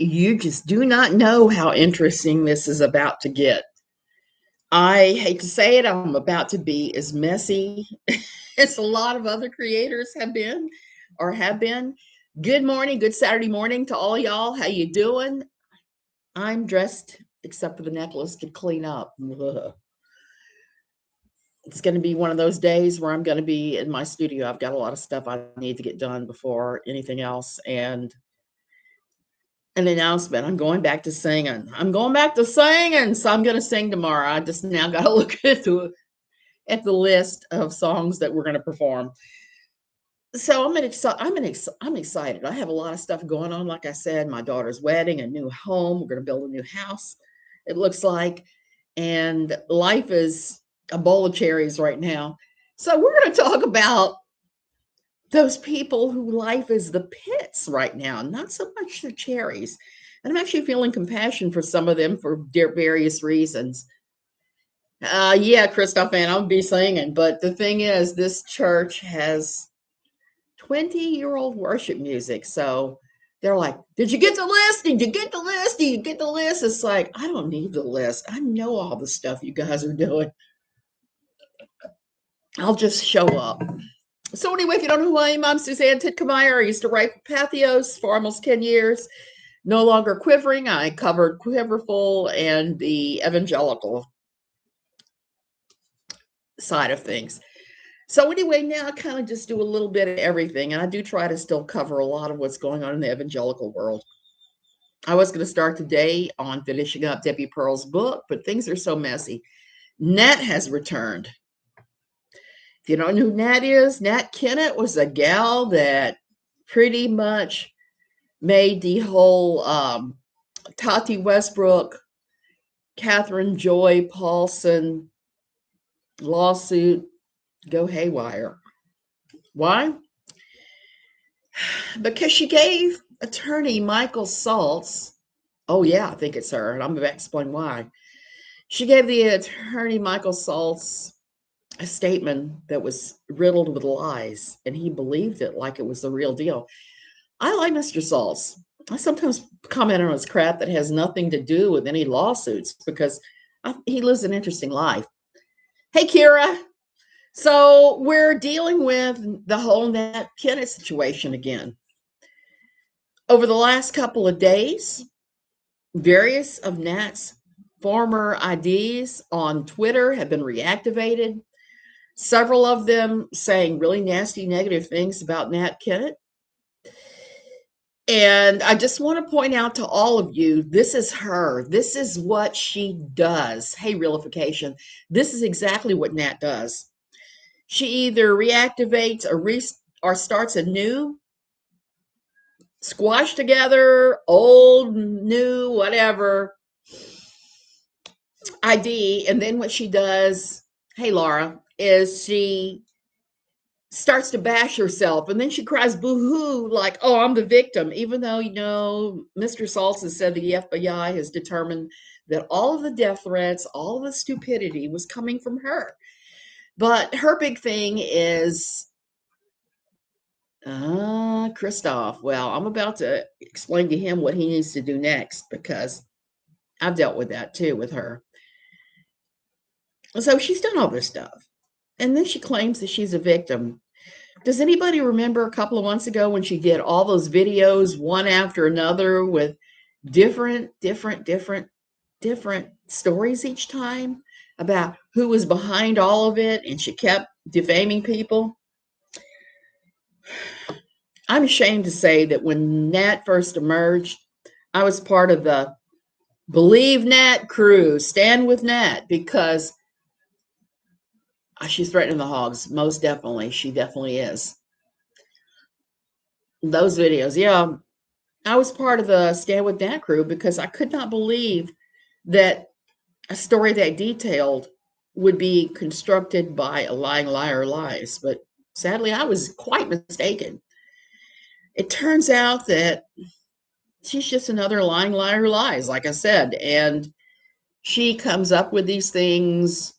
You just do not know how interesting this is about to get. I hate to say it, I'm about to be as messy as a lot of other creators have been or have been. Good morning, good Saturday morning to all y'all. How you doing? I'm dressed, except for the necklace, to clean up. Ugh. It's going to be one of those days where I'm going to be in my studio. I've got a lot of stuff I need to get done before anything else. And an announcement. I'm going back to singing. So I'm going to sing tomorrow. I just now got to look at the list of songs that we're going to perform. So I'm excited. I have a lot of stuff going on. Like I said, my daughter's wedding, a new home. We're going to build a new house, it looks like. And life is a bowl of cherries right now. So we're going to talk about those people who life is the pits right now, not so much the cherries. And I'm actually feeling compassion for some of them for various reasons. Yeah, Christoph, and I'll be singing. But the thing is, this church has 20-year-old worship music. So they're like, did you get the list? Did you get the list? Did you get the list? It's like, I don't need the list. I know all the stuff you guys are doing. I'll just show up. So anyway, if you don't know who I am, I'm Suzanne Titkemeyer. I used to write for Pathos for almost 10 years. No longer quivering. I covered Quiverful and the evangelical side of things. So anyway, now I kind of just do a little bit of everything. And I do try to still cover a lot of what's going on in the evangelical world. I was going to start today on finishing up Debbie Pearl's book, but things are so messy. Nat has returned. If you don't know who Nat is, Nat Kennett was a gal that pretty much made the whole Tati Westbook, Catherine Joy Paulson lawsuit go haywire. Why? Because she gave attorney Michael Saltz, oh yeah, I think it's her, and I'm going to explain why. She gave the attorney Michael Saltz a statement that was riddled with lies, and he believed it like it was the real deal. I like Mr. Saltz. I sometimes comment on his crap that has nothing to do with any lawsuits because he lives an interesting life. Hey, Kira. So we're dealing with the whole Nat Kennett situation again. Over the last couple of days, various of Nat's former IDs on Twitter have been reactivated. Several of them saying really nasty, negative things about Nat Kennett. And I just want to point out to all of you, this is her. This is what she does. Hey, realification. This is exactly what Nat does. She either reactivates or starts a new, squash together, old, new, whatever ID. And then what she does, hey, Laura, is she starts to bash herself, and then she cries boo-hoo like, oh, I'm the victim, even though, Mr. Saltz has said the FBI has determined that all of the death threats, all of the stupidity was coming from her. But her big thing is Christoph. Well, I'm about to explain to him what he needs to do next because I've dealt with that too with her. So she's done all this stuff, and then she claims that she's a victim. Does anybody remember a couple of months ago when she did all those videos one after another with different stories each time about who was behind all of it, and she kept defaming people? I'm ashamed to say that when Nat first emerged, I was part of the Believe Nat crew, stand with Nat, because she's threatening the hogs. Most definitely. She definitely is. Those videos, yeah. I was part of the Stand With Nat crew because I could not believe that a story that detailed would be constructed by a lying liar lies. But sadly, I was quite mistaken. It turns out that she's just another lying liar lies, like I said. And she comes up with these things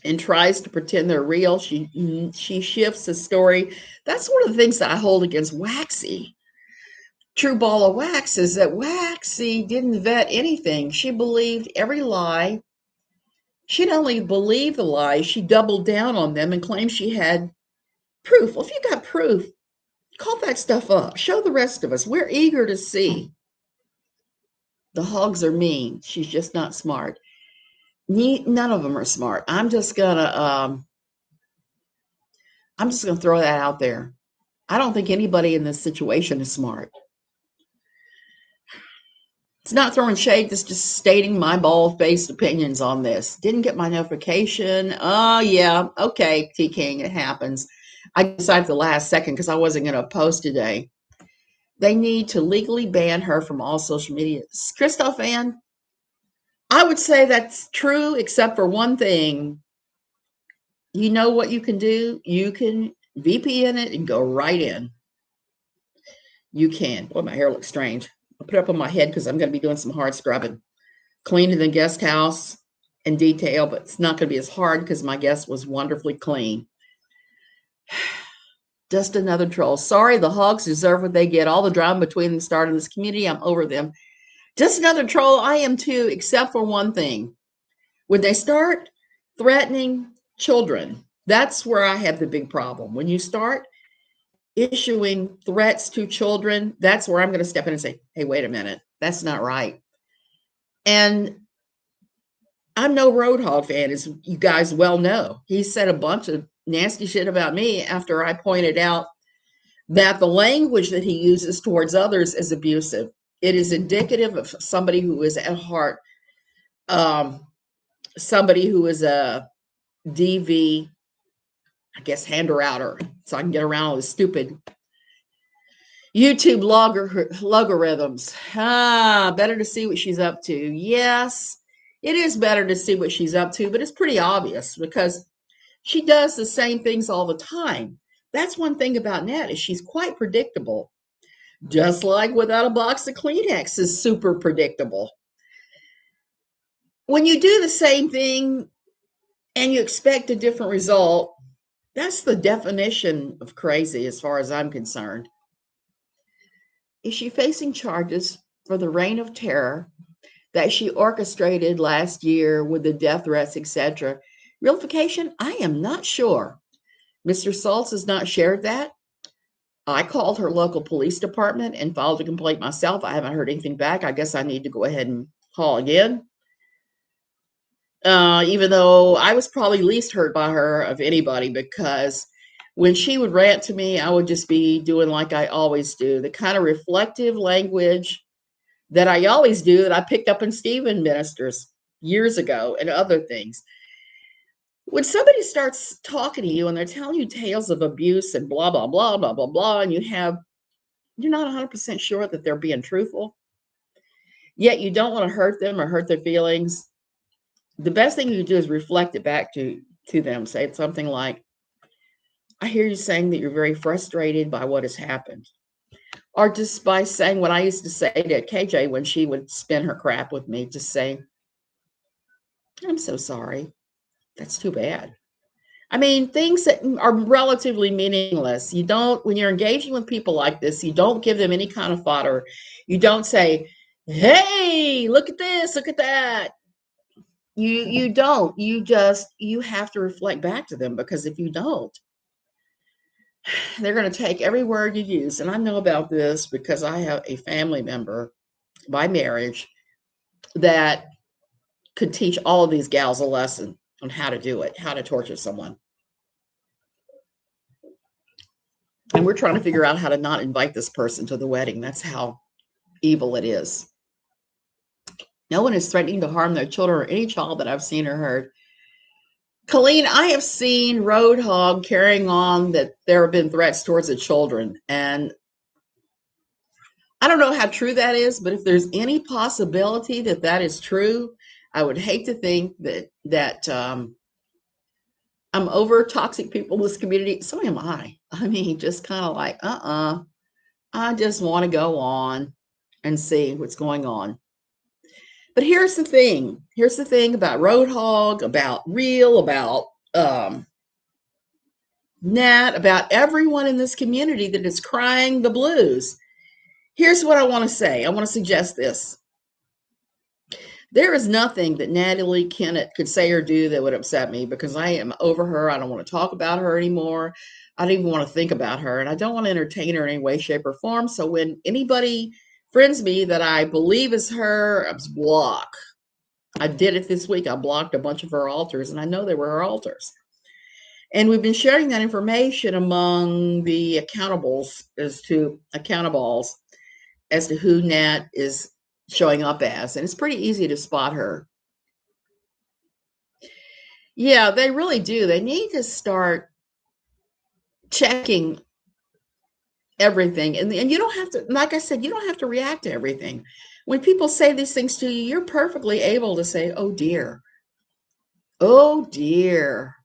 and tries to pretend they're real. She shifts the story. That's one of the things that I hold against Waxy. true ball of wax is that Waxy didn't vet anything. She believed every lie. She not only believed the lies, she doubled down on them and claimed she had proof. Well, if you got proof, call that stuff up. Show the rest of us. We're eager to see. The hogs are mean. She's just not smart. None of them are smart. I'm just gonna throw that out there. I don't think anybody in this situation is smart. It's not throwing shade, it's just stating my bald-faced opinions on this. Didn't get my notification. Oh, yeah. Okay, T King, it happens. I decided the last second because I wasn't going to post today. They need to legally ban her from all social media. Christoph Ann, I would say that's true, except for one thing. You know what you can do? You can VPN it and go right in. You can. Boy, my hair looks strange. I'll put it up on my head because I'm going to be doing some hard scrubbing. Cleaning the guest house in detail, but it's not going to be as hard because my guest was wonderfully clean. Just another troll. Sorry, the hogs deserve what they get. All the drama between them started in this community. I'm over them. Just another troll. I am too, except for one thing. When they start threatening children, that's where I have the big problem. When you start issuing threats to children, that's where I'm going to step in and say, hey, wait a minute. That's not right. And I'm no Roadhog fan, as you guys well know. He said a bunch of nasty shit about me after I pointed out that the language that he uses towards others is abusive. It is indicative of somebody who is at heart, somebody who is a DV, I guess, hander-outer, so I can get around all the stupid YouTube logarithms. Better to see what she's up to. Yes, it is better to see what she's up to, but it's pretty obvious because she does the same things all the time. That's one thing about Nat, is she's quite predictable. Just like Without a Box of Kleenex is super predictable. When you do the same thing and you expect a different result, that's the definition of crazy as far as I'm concerned. Is she facing charges for the reign of terror that she orchestrated last year with the death threats, etc.? Realification? I am not sure. Mr. Saltz has not shared that. I called her local police department and filed a complaint myself. I haven't heard anything back. I guess I need to go ahead and call again. Even though I was probably least hurt by her of anybody, because when she would rant to me, I would just be doing like I always do, the kind of reflective language that I always do, that I picked up in Stephen ministers years ago and other things. When somebody starts talking to you and they're telling you tales of abuse and blah, blah, blah, blah, blah, blah, and you're not 100% sure that they're being truthful, yet you don't want to hurt them or hurt their feelings, the best thing you can do is reflect it back to them. Say something like, I hear you saying that you're very frustrated by what has happened. Or just by saying what I used to say to KJ when she would spin her crap with me, just say, I'm so sorry. That's too bad. I mean, things that are relatively meaningless. When you're engaging with people like this, you don't give them any kind of fodder. You don't say, hey, look at this, look at that. You don't. You have to reflect back to them, because if you don't, they're going to take every word you use. And I know about this because I have a family member by marriage that could teach all of these gals a lesson on how to do it, how to torture someone. And we're trying to figure out how to not invite this person to the wedding. That's how evil it is. No one is threatening to harm their children or any child that I've seen or heard. Colleen, I have seen Roadhog carrying on that there have been threats towards the children. And I don't know how true that is, but if there's any possibility that that is true, I would hate to think that I'm over toxic people in this community. So am I. I mean, just kind of like, I just want to go on and see what's going on. But here's the thing. Here's the thing about Roadhog, about Real, about Nat, about everyone in this community that is crying the blues. Here's what I want to say. I want to suggest this. There is nothing that Natalie Kennett could say or do that would upset me because I am over her. I don't want to talk about her anymore. I don't even want to think about her. And I don't want to entertain her in any way, shape, or form. So when anybody friends me that I believe is her, I block. I did it this week. I blocked a bunch of her altars, and I know they were her altars. And we've been sharing that information among the accountables as to who Nat is showing up as. And it's pretty easy to spot her. Yeah, they really do. They need to start checking everything. And you don't have to, like I said, you don't have to react to everything. When people say these things to you, you're perfectly able to say, oh dear,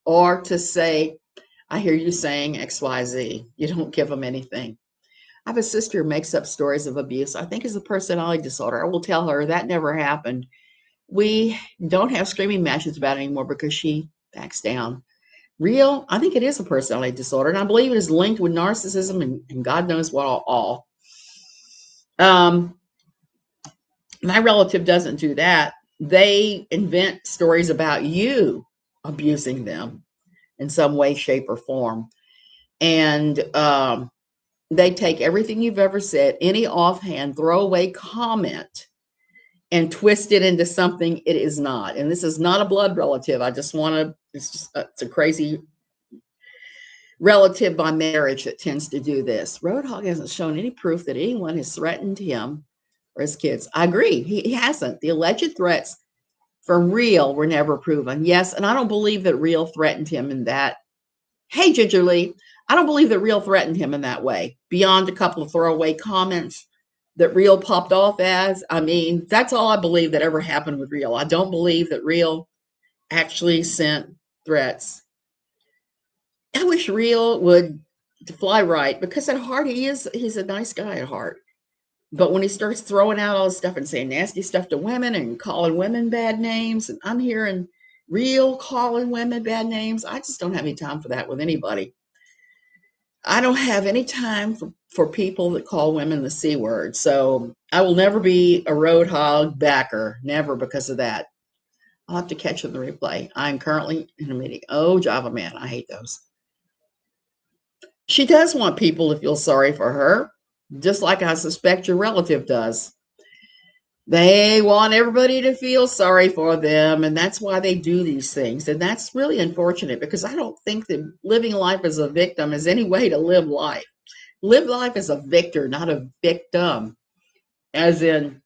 or to say, I hear you saying XYZ. You don't give them anything. I have a sister who makes up stories of abuse. I think it's a personality disorder. I will tell her that never happened. We don't have screaming matches about it anymore because she backs down. Real, I think it is a personality disorder, and I believe it is linked with narcissism and God knows what all. My relative doesn't do that. They invent stories about you abusing them in some way, shape, or form. And they take everything you've ever said, any offhand, throwaway comment, and twist it into something it is not. And this is not a blood relative. I just want to, it's a crazy relative by marriage that tends to do this. Roadhog hasn't shown any proof that anyone has threatened him or his kids. I agree. He hasn't. The alleged threats from Real were never proven. Yes, and I don't believe that Real threatened him in that. Hey, Gingerly, I don't believe that Real threatened him in that way. Beyond a couple of throwaway comments that Real popped off as. I mean, that's all I believe that ever happened with Real. I don't believe that Real actually sent threats. I wish Real would fly right, because at heart he's a nice guy at heart. But when he starts throwing out all this stuff and saying nasty stuff to women and calling women bad names, and I'm hearing Real calling women bad names, I just don't have any time for that with anybody. I don't have any time for people that call women the C word. So I will never be a Roadhog backer, never, because of that. I'll have to catch the replay. I'm currently in a meeting. Oh, Java Man, I hate those. She does want people to feel sorry for her, just like I suspect your relative does. They want everybody to feel sorry for them, and that's why they do these things. And that's really unfortunate, because I don't think that living life as a victim is any way to live life. Live life as a victor, not a victim. As in,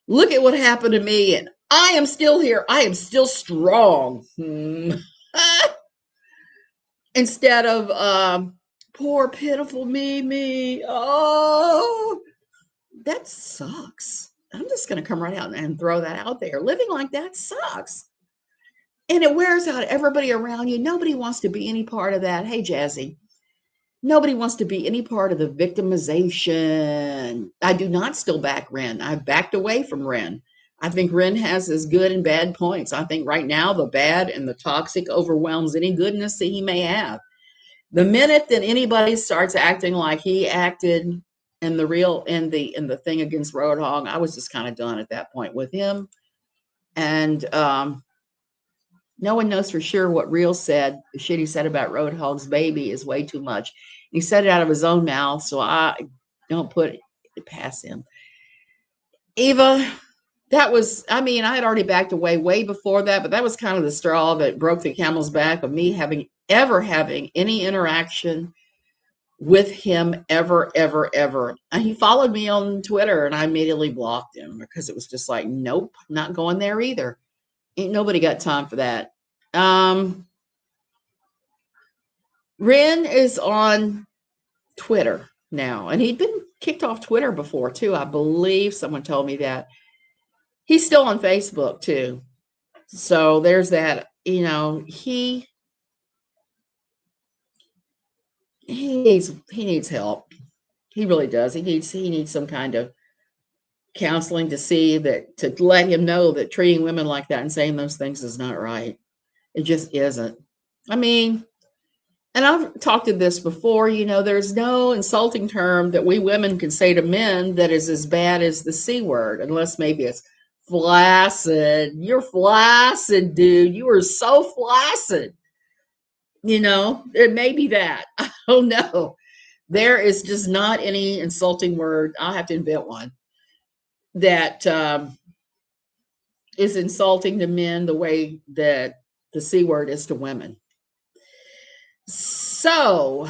look at what happened to me, and I am still here. I am still strong. Instead of poor, pitiful me. Oh, that sucks. I'm just going to come right out and throw that out there. Living like that sucks. And it wears out everybody around you. Nobody wants to be any part of that. Hey, Jazzy. Nobody wants to be any part of the victimization. I do not still back Ren. I've backed away from Ren. I think Ren has his good and bad points. I think right now the bad and the toxic overwhelms any goodness that he may have. The minute that anybody starts acting like he acted in the thing against Roadhog, I was just kind of done at that point with him. And no one knows for sure what Real said. The shit he said about Roadhog's baby is way too much. He said it out of his own mouth, so I don't put it past him. Eva, that was, I mean, I had already backed away way before that, but that was kind of the straw that broke the camel's back of me having any interaction with him ever. And he followed me on Twitter, and I immediately blocked him because it was just like, nope, not going there either. Ain't nobody got time for that. Ren is on Twitter now, and he'd been kicked off Twitter before too. I believe someone told me that. He's still on Facebook too. So there's that. You know, he needs help. He really does. He needs some kind of counseling to let him know that treating women like that and saying those things is not right. It just isn't. I mean, and I've talked to this before, there's no insulting term that we women can say to men that is as bad as the C word, unless maybe it's flaccid. You're flaccid, dude. You are so flaccid. It may be that. I don't know. There is just not any insulting word. I'll have to invent one that is insulting to men the way that the C word is to women. So,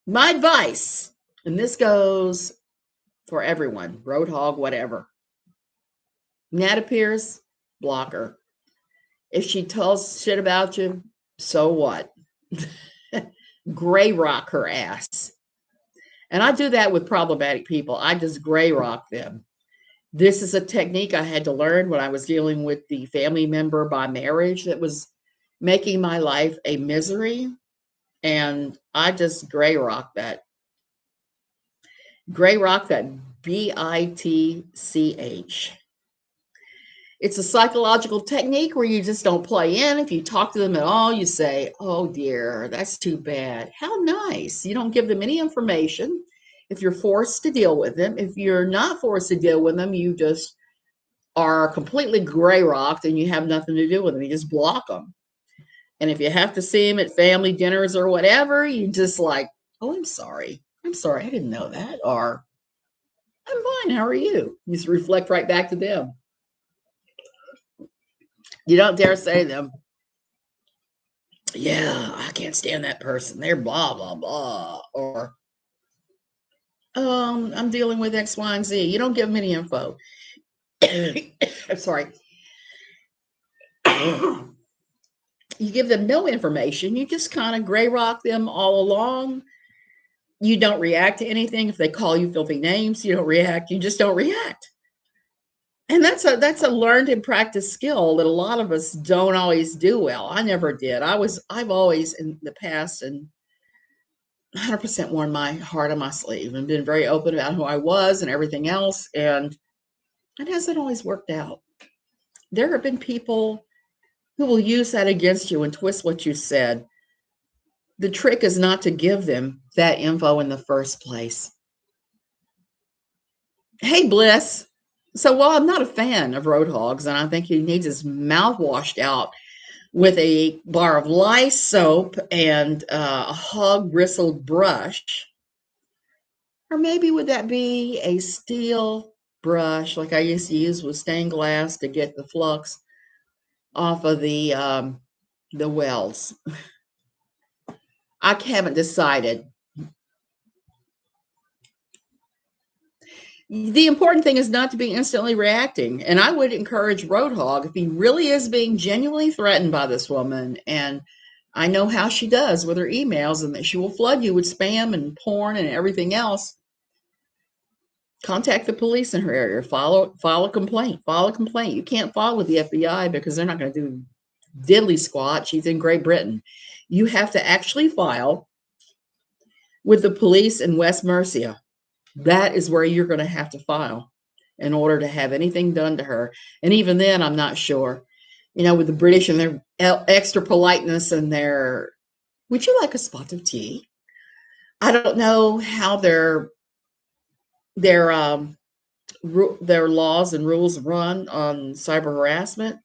my advice, and this goes for everyone, roadhog, whatever. Natalie Spears, block her. If she tells shit about you, so what? Gray rock her ass. And I do that with problematic people. I just gray rock them. This is a technique I had to learn when I was dealing with the family member by marriage that was making my life a misery. And I just gray rock that. Gray rock that, BITCH. It's a psychological technique where you just don't play in. If you talk to them at all, you say, oh dear, that's too bad. How nice. You don't give them any information. If you're forced to deal with them, if you're not forced to deal with them, you just are completely gray rocked and you have nothing to do with them. You just block them. And if you have to see them at family dinners or whatever, you just like, oh, I'm sorry. I'm sorry. I didn't know that. Or I'm fine. How are you? You just reflect right back to them. You don't dare say to them, yeah, I can't stand that person. They're blah, blah, blah. Or, I'm dealing with X, Y, and Z. You don't give them any info. I'm sorry. You give them no information. You just kind of gray rock them all along. You don't react to anything. If they call you filthy names, you don't react. You just don't react. And that's a learned and practiced skill that a lot of us don't always do well. I never did. I've always in the past and 100% worn my heart on my sleeve and been very open about who I was and everything else. And it hasn't always worked out. There have been people who will use that against you and twist what you said. The trick is not to give them that info in the first place. Hey, Bliss. So while I'm not a fan of roadhogs, and I think he needs his mouth washed out with a bar of lye soap and a hog bristled brush, or maybe would that be a steel brush like I used to use with stained glass to get the flux off of the wells? I haven't decided. The important thing is not to be instantly reacting. And I would encourage Roadhog, if he really is being genuinely threatened by this woman, and I know how she does with her emails and that she will flood you with spam and porn and everything else, contact the police in her area. File a complaint. File a complaint. You can't file with the FBI because they're not going to do diddly squat. She's in Great Britain. You have to actually file with the police in West Mercia. That is where you're going to have to file in order to have anything done to her. And even then, I'm not sure. With the British and their extra politeness and their, would you like a spot of tea? I don't know how their laws and rules run on cyber harassment.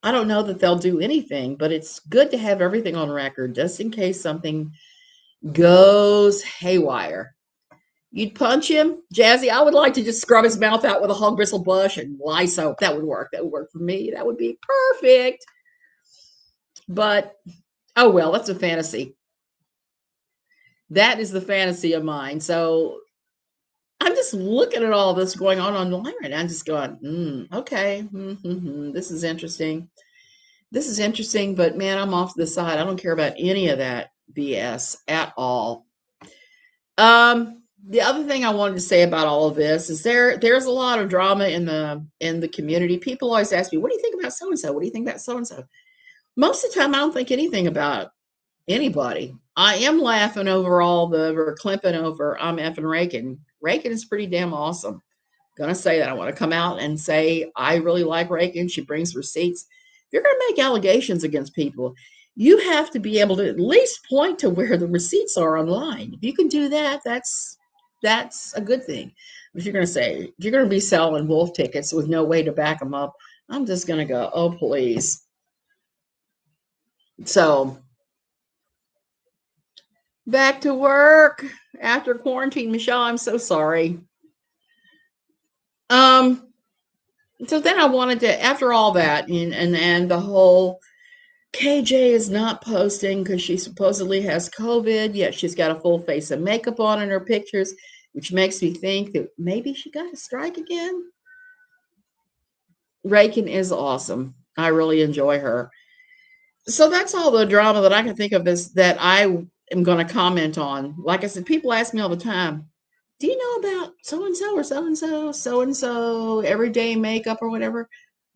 I don't know that they'll do anything, but it's good to have everything on record just in case something goes haywire. You'd punch him, Jazzy. I would like to just scrub his mouth out with a hog bristle brush and lye soap. That would work. That would work for me. That would be perfect. But, oh well, that's a fantasy. That is the fantasy of mine. So I'm just looking at all this going on online right now. I'm just going, okay, this is interesting. This is interesting, but man, I'm off to the side. I don't care about any of that BS at all. The other thing I wanted to say about all of this is there's a lot of drama in the community. People always ask me, what do you think about so-and-so? What do you think about so-and-so? Most of the time, I don't think anything about anybody. I am laughing over or clipping over I'm effing Rican. Rican is pretty damn awesome. Gonna say that. I want to come out and say I really like Rican. She brings receipts. If you're gonna make allegations against people, you have to be able to at least point to where the receipts are online. If you can do that, that's a good thing. If you're going to say, if you're going to be selling wolf tickets with no way to back them up, I'm just going to go, oh, please. So back to work after quarantine. Michelle, I'm so sorry. So then I wanted to, after all that, and the whole KJ is not posting because she supposedly has COVID, yet she's got a full face of makeup on in her pictures, which makes me think that maybe she got a strike again. Rican is awesome. I really enjoy her. So that's all the drama that I can think of is that I am going to comment on. Like I said, people ask me all the time, do you know about so-and-so or so-and-so, so-and-so, everyday makeup or whatever?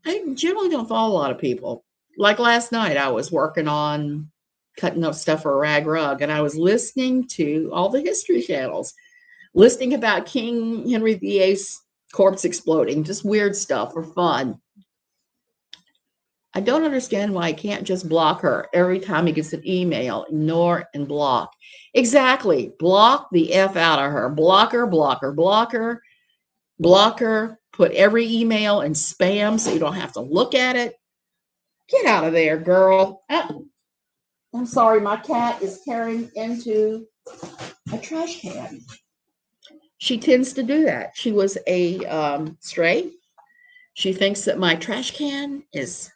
I generally don't follow a lot of people. Like last night, I was working on cutting up stuff for a rag rug, and I was listening to all the history channels, listening about King Henry VIII's corpse exploding, just weird stuff for fun. I don't understand why I can't just block her every time he gets an email, ignore and block. Exactly. Block the F out of her. Block her, block her, block her, block her. Put every email in spam so you don't have to look at it. Get out of there, girl. I'm sorry, my cat is tearing into a trash can. She tends to do that. She was a stray. She thinks that my trash can is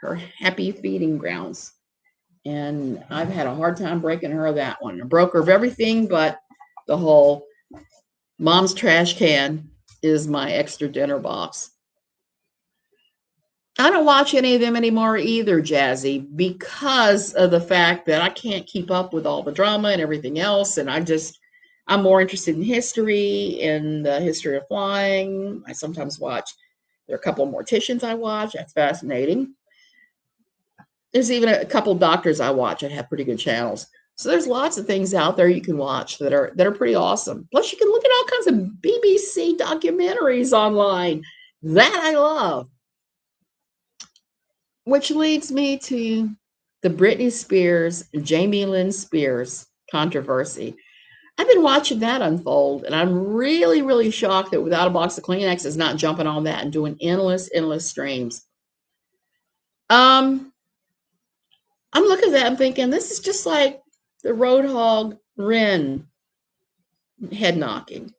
her happy feeding grounds. And I've had a hard time breaking her of that one. I broke her of everything but the whole mom's trash can is my extra dinner box. I don't watch any of them anymore either, Jazzy, because of the fact that I can't keep up with all the drama and everything else. And I'm more interested in history and the history of flying. I sometimes watch, there are a couple of morticians I watch. That's fascinating. There's even a couple of doctors I watch that have pretty good channels. So there's lots of things out there you can watch that are pretty awesome. Plus, you can look at all kinds of BBC documentaries online. That I love. Which leads me to the Britney Spears and Jamie Lynn Spears controversy. I've been watching that unfold, and I'm really, really shocked that Without a Box of Kleenex is not jumping on that and doing endless streams. I'm looking at that and thinking, this is just like the Roadhog Ren head knocking,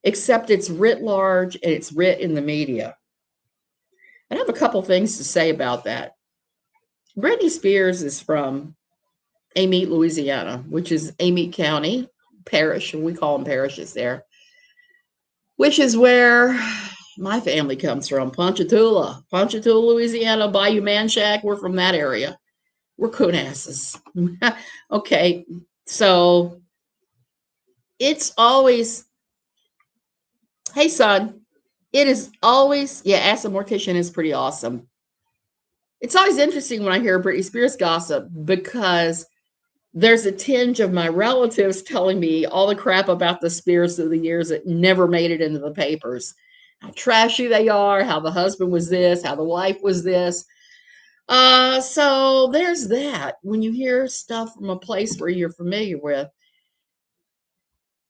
except it's writ large and it's writ in the media. I have a couple things to say about that. Britney Spears is from Amite, Louisiana, which is Amite County Parish. We call them parishes there, which is where my family comes from. Ponchatoula, Louisiana, Bayou Manchac. We're from that area. We're coonasses. Okay, so it's always, hey son, it is always, yeah, Ask a Mortician is pretty awesome. It's always interesting when I hear Britney Spears gossip because there's a tinge of my relatives telling me all the crap about the Spears through the years that never made it into the papers. How trashy they are, how the husband was this, how the wife was this. So there's that. When you hear stuff from a place where you're familiar with,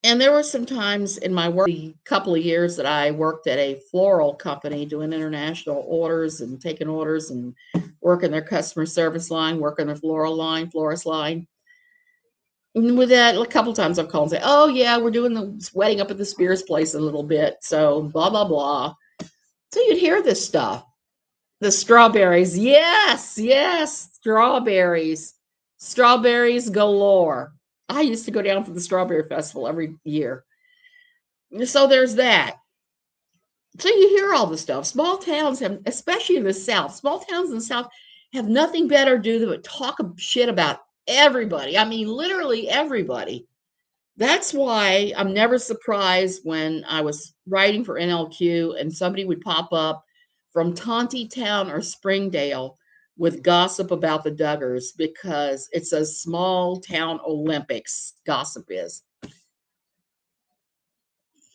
and there were some times in my work, a couple of years that I worked at a floral company doing international orders and taking orders and working their customer service line, working their floral line, florist line. And with that, a couple of times I've called and say, oh yeah, we're doing the wedding up at the Spears place a little bit. So blah, blah, blah. So you'd hear this stuff. The strawberries. Yes, strawberries. Strawberries galore. I used to go down for the strawberry festival every year. So there's that. So you hear all the stuff. Small towns have, especially in the South, small towns in the South have nothing better to do than talk shit about everybody. I mean, literally everybody. That's why I'm never surprised when I was writing for NLQ and somebody would pop up from Tontitown or Springdale with gossip about the Duggars, because it's a small town Olympics, gossip is.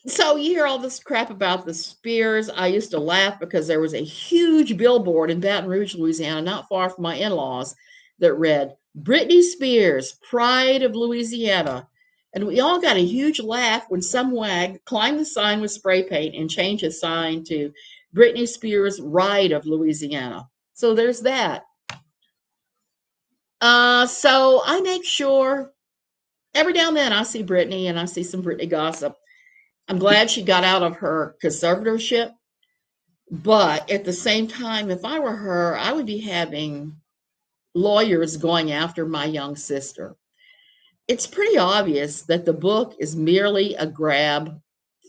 So you hear all this crap about the Spears. I used to laugh because there was a huge billboard in Baton Rouge, Louisiana, not far from my in-laws, that read, Britney Spears, Pride of Louisiana. And we all got a huge laugh when some wag climbed the sign with spray paint and changed the sign to Britney Spears, Ride of Louisiana. So there's that. So I make sure every now and then I see Britney and I see some Britney gossip. I'm glad she got out of her conservatorship. But at the same time, if I were her, I would be having lawyers going after my young sister. It's pretty obvious that the book is merely a grab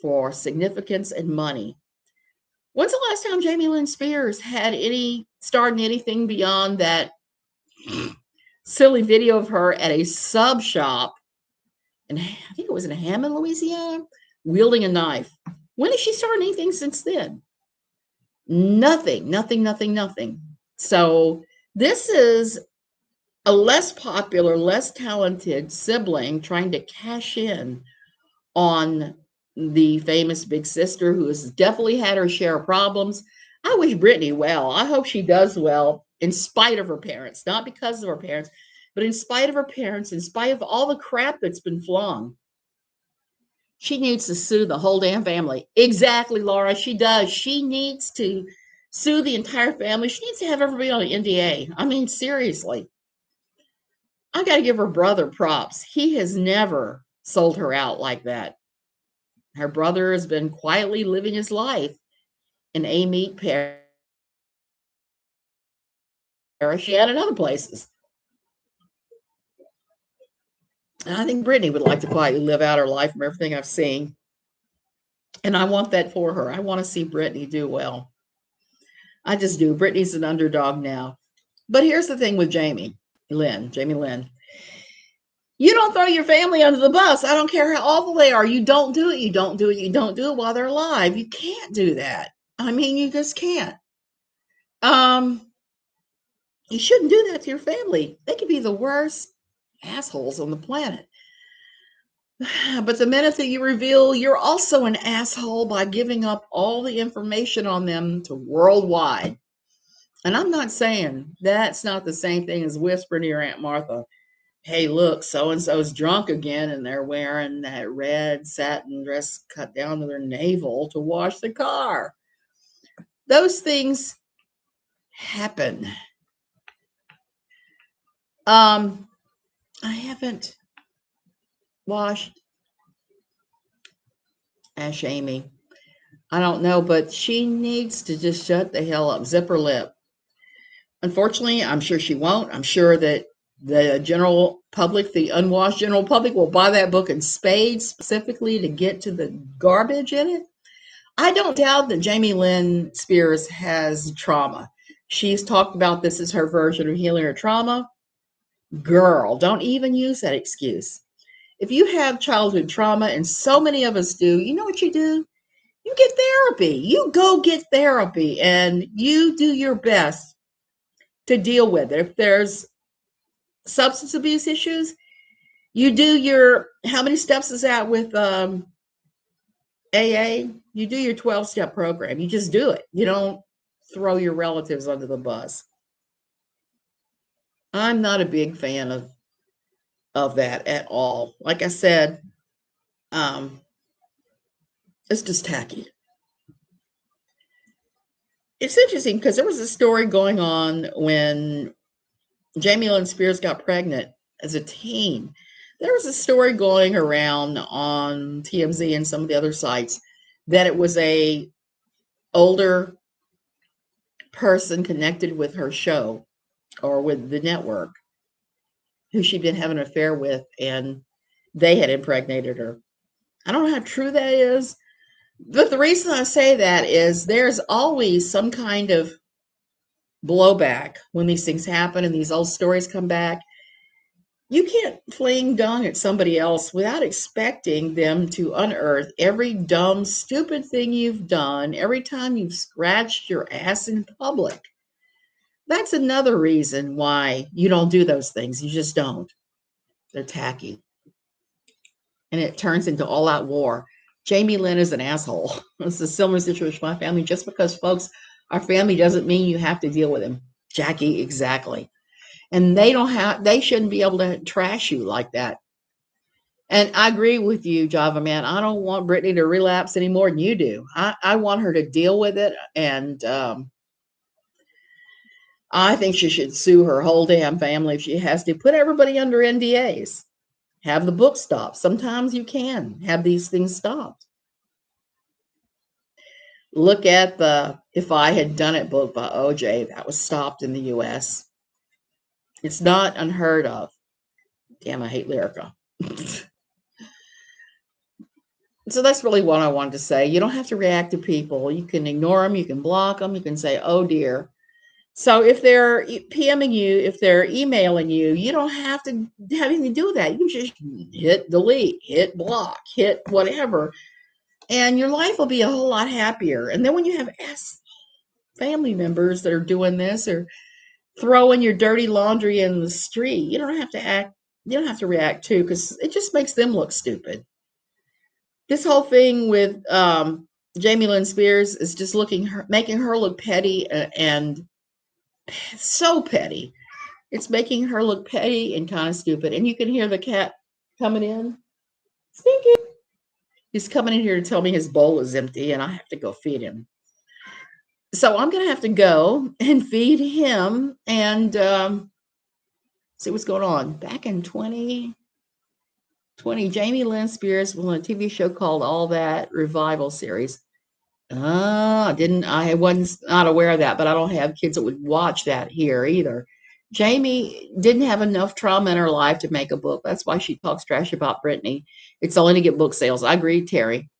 for significance and money. When's the last time Jamie Lynn Spears had starred in anything beyond that silly video of her at a sub shop, and I think it was in Hammond, Louisiana, wielding a knife? When has she started anything since then? Nothing. So this is a less popular, less talented sibling trying to cash in on the famous big sister who has definitely had her share of problems. I wish Britney well. I hope she does well in spite of her parents, not because of her parents, but in spite of her parents, in spite of all the crap that's been flung. She needs to sue the whole damn family. Exactly, Laura. She does. She needs to sue the entire family. She needs to have everybody on an NDA. I mean, seriously. I got to give her brother props. He has never sold her out like that. Her brother has been quietly living his life in Amite Parish and other places. And I think Britney would like to quietly live out her life from everything I've seen. And I want that for her. I want to see Britney do well. I just do. Britney's an underdog now. But here's the thing with Jamie Lynn. You don't throw your family under the bus. I don't care how awful they are. You don't do it. You don't do it while they're alive. You can't do that. I mean, you just can't. You shouldn't do that to your family. They could be the worst assholes on the planet. But the minute that you reveal you're also an asshole by giving up all the information on them to worldwide. And I'm not saying that's not the same thing as whispering to your Aunt Martha, hey, look, so-and-so's drunk again, and they're wearing that red satin dress cut down to their navel to wash the car. Those things happen. I haven't washed Ash Amy. I don't know, but she needs to just shut the hell up, zip her lip. Unfortunately, I'm sure she won't. I'm sure that the general public, the unwashed general public, will buy that book in spades specifically to get to the garbage in it. I don't doubt that Jamie Lynn Spears has trauma. She's talked about this as her version of healing her trauma. Girl, don't even use that excuse. If you have childhood trauma, and so many of us do, you know what you do? You get therapy. You go get therapy, and you do your best to deal with it. If there's substance abuse issues, you do your, how many steps is that with AA? You do your 12-step program. You just do it. You don't throw your relatives under the bus. I'm not a big fan of that at all. Like I said, it's just tacky. It's interesting because there was a story going on when Jamie Lynn Spears got pregnant as a teen. There was a story going around on TMZ and some of the other sites that it was a older person connected with her show or with the network who she'd been having an affair with, and they had impregnated her. I don't know how true that is, but the reason I say that is there's always some kind of blowback when these things happen and these old stories come back. You can't fling dung at somebody else without expecting them to unearth every dumb, stupid thing you've done every time you've scratched your ass in public. That's another reason why you don't do those things. You just don't. They're tacky. And it turns into all-out war. Jamie Lynn is an asshole. It's a similar situation with my family. Just because folks are family doesn't mean you have to deal with them. Jackie, exactly. And they shouldn't be able to trash you like that. And I agree with you, Java Man. I don't want Britney to relapse any more than you do. I want her to deal with it. And I think she should sue her whole damn family if she has to. Put everybody under NDAs. Have the book stopped. Sometimes you can have these things stopped. Look at the If I Had Done It book by OJ. That was stopped in the US. It's not unheard of. Damn, I hate Lyrica. So that's really what I wanted to say. You don't have to react to people. You can ignore them. You can block them. You can say, oh, dear. So if they're PMing you, if they're emailing you, you don't have to have anything to do with that. You can just hit delete, hit block, hit whatever. And your life will be a whole lot happier. And then when you have family members that are doing this or throwing your dirty laundry in the street, you don't have to react to, because it just makes them look stupid. This whole thing with Jamie Lynn Spears is just making her look petty and so petty. It's making her look petty and kind of stupid. And you can hear the cat coming in. Stinky. He's coming in here to tell me his bowl is empty and I have to go feed him. So I'm going to have to go and feed him and see what's going on. Back in 2020, Jamie Lynn Spears was on a TV show called All That Revival series. I wasn't not aware of that, but I don't have kids that would watch that here either. Jamie didn't have enough trauma in her life to make a book. That's why she talks trash about Britney. It's only to get book sales. I agree, Terry.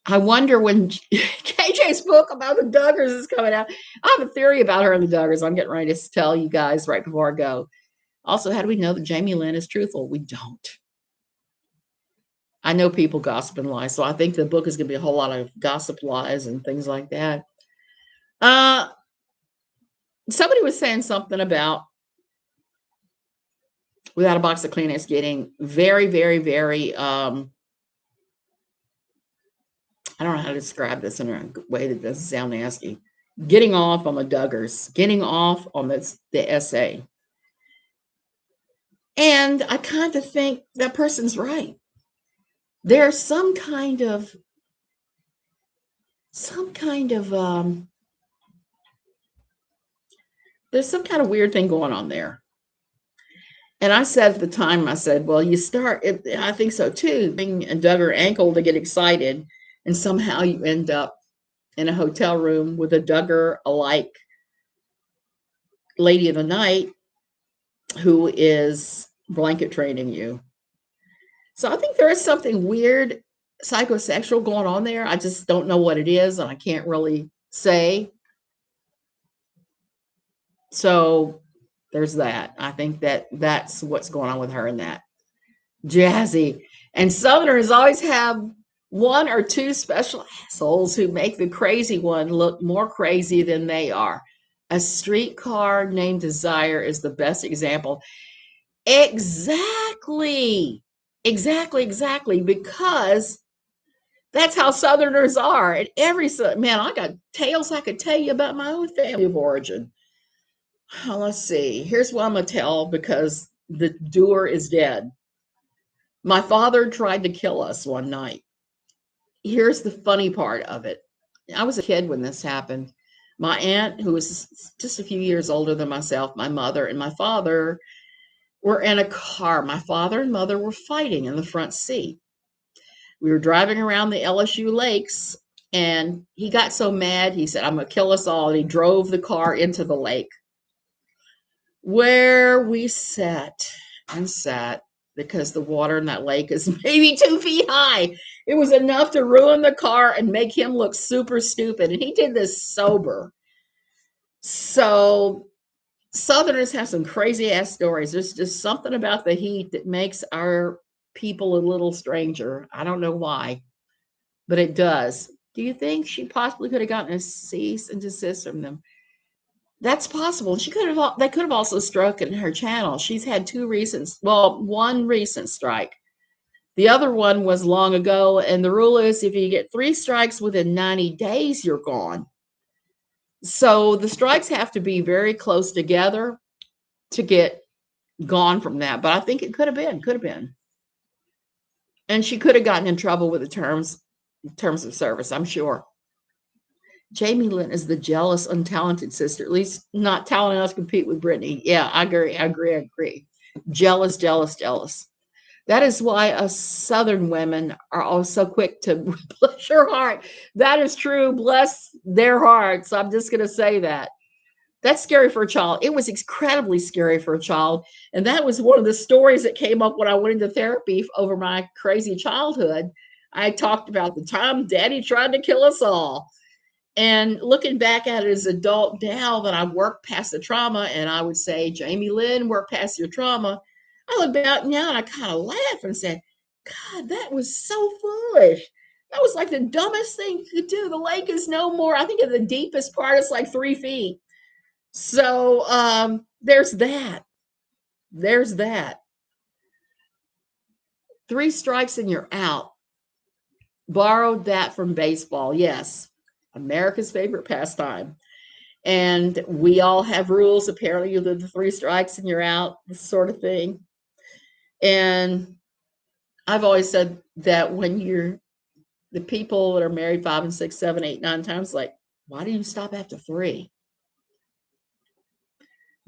I wonder when KJ's book about the Duggars is coming out. I have a theory about her and the Duggars. I'm getting ready to tell you guys right before I go. Also, how do we know that Jamie Lynn is truthful? We don't. I know people gossip and lie, so I think the book is going to be a whole lot of gossip, lies, and things like that. Somebody was saying something about Without a Box of Kleenex getting very, very, very, I don't know how to describe this in a way that doesn't sound nasty. Getting off on the Duggars, getting off on the essay. And I kind of think that person's right. There's some kind of there's some kind of weird thing going on there. And I said at the time, I said, well, I think so too, being a Duggar ankle to get excited, and somehow you end up in a hotel room with a Duggar-alike lady of the night who is blanket training you. So I think there is something weird, psychosexual going on there. I just don't know what it is, and I can't really say. So there's that. I think that's what's going on with her and that. Jazzy. And Southerners always have one or two special assholes who make the crazy one look more crazy than they are. A Streetcar Named Desire is the best example. Exactly. Because that's how Southerners are. And I got tales I could tell you about my own family of origin. Let's see. Here's what I'm going to tell, because the doer is dead. My father tried to kill us one night. Here's the funny part of it. I was a kid when this happened. My aunt, who was just a few years older than myself, my mother, and my father were in a car. My father and mother were fighting in the front seat. We were driving around the LSU lakes, and he got so mad, he said, I'm going to kill us all. And he drove the car into the lake, where we sat because the water in that lake is maybe 2 feet high. It was enough to ruin the car and make him look super stupid. And he did this sober. So Southerners have some crazy ass stories. There's just something about the heat that makes our people a little stranger. I don't know why, but it does. Do you think she possibly could have gotten a cease and desist from them? That's possible. They could have also struck in her channel. She's had one recent strike. The other one was long ago. And the rule is if you get 3 strikes within 90 days, you're gone. So the strikes have to be very close together. to get gone from that. But I think it could have been. And she could have gotten in trouble with the terms of service, I'm sure. Jamie Lynn is the jealous, untalented sister, at least not talented enough to compete with Britney. Yeah, I agree. Jealous. That is why us Southern women are all so quick to bless your heart. That is true. Bless their hearts. I'm just going to say that. That's scary for a child. It was incredibly scary for a child. And that was one of the stories that came up when I went into therapy over my crazy childhood. I talked about the time Daddy tried to kill us all. And looking back at it as an adult now that I've worked past the trauma, and I would say, Jamie Lynn, work past your trauma. I look back now and I kind of laugh and said, God, that was so foolish. That was like the dumbest thing you could do. The lake is no more. I think at the deepest part, it's like 3 feet. So there's that. 3 strikes and you're out. Borrowed that from baseball. Yes. America's favorite pastime. And we all have rules. Apparently you do the 3 strikes and you're out, this sort of thing. And I've always said that when you're the people that are married 5 and 6, 7, 8, 9 times, like, why do you stop after 3?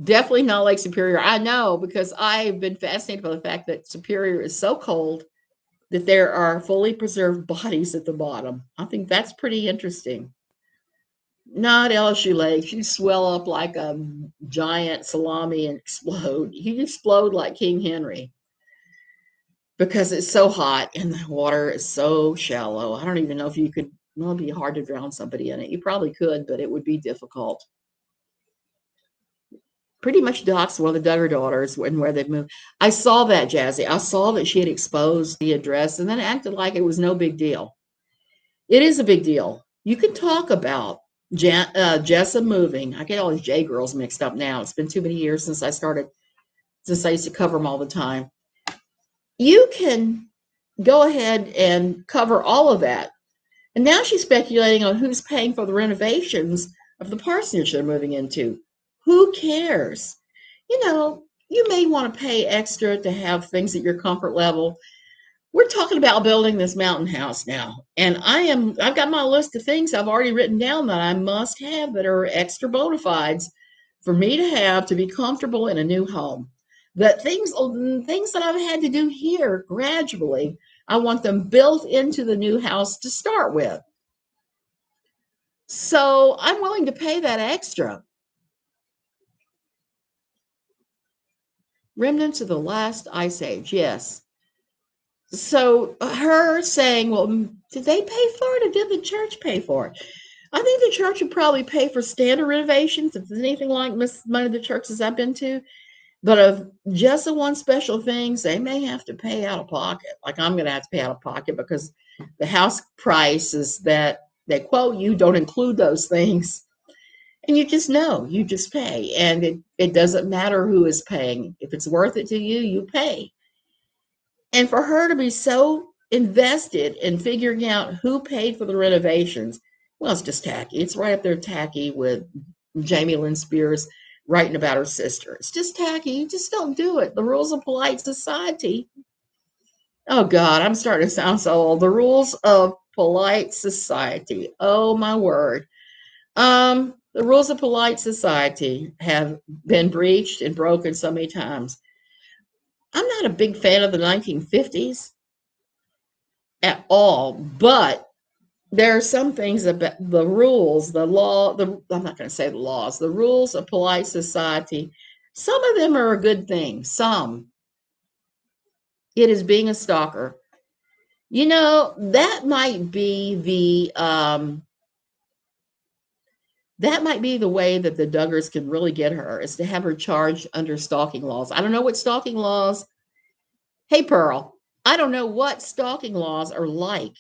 Definitely not Lake Superior. I know, because I've been fascinated by the fact that Superior is so cold that there are fully preserved bodies at the bottom. I think that's pretty interesting. Not LSU Lake. You swell up like a giant salami and explode. You explode like King Henry because it's so hot and the water is so shallow. I don't even know if you could, well, it'd be hard to drown somebody in it. You probably could, but it would be difficult. Pretty much doxed one of the Duggar daughters and where they've moved. I saw that, Jazzy. I saw that she had exposed the address and then acted like it was no big deal. It is a big deal. You can talk about Jessa moving. I get all these J girls mixed up now. It's been too many years since I used to cover them all the time. You can go ahead and cover all of that. And now she's speculating on who's paying for the renovations of the parsonage they're moving into. Who cares? You may want to pay extra to have things at your comfort level. We're talking about building this mountain house now. And I've got my list of things I've already written down that I must have that are extra bona fides for me to have to be comfortable in a new home. That things that I've had to do here gradually, I want them built into the new house to start with. So I'm willing to pay that extra. Remnants of the last ice age, yes. So her saying, well, did they pay for it or did the church pay for it? I think the church would probably pay for standard renovations if there's anything like one of the churches I've been to. But of just the one special things, they may have to pay out of pocket. Like I'm going to have to pay out of pocket because the house prices that they quote you don't include those things. And you just know, you just pay. And it doesn't matter who is paying. If it's worth it to you, you pay. And for her to be so invested in figuring out who paid for the renovations, well, it's just tacky. It's right up there tacky with Jamie Lynn Spears writing about her sister. It's just tacky. You just don't do it. The rules of polite society. Oh, God, I'm starting to sound so old. The rules of polite society. Oh, my word. The rules of polite society have been breached and broken so many times. I'm not a big fan of the 1950s at all, but there are some things about the rules, the law, I'm not going to say the laws, the rules of polite society. Some of them are a good thing. Some. It is being a stalker. That might be the way that the Duggars can really get her, is to have her charged under stalking laws. I don't know what stalking laws. Hey, Pearl, I don't know what stalking laws are like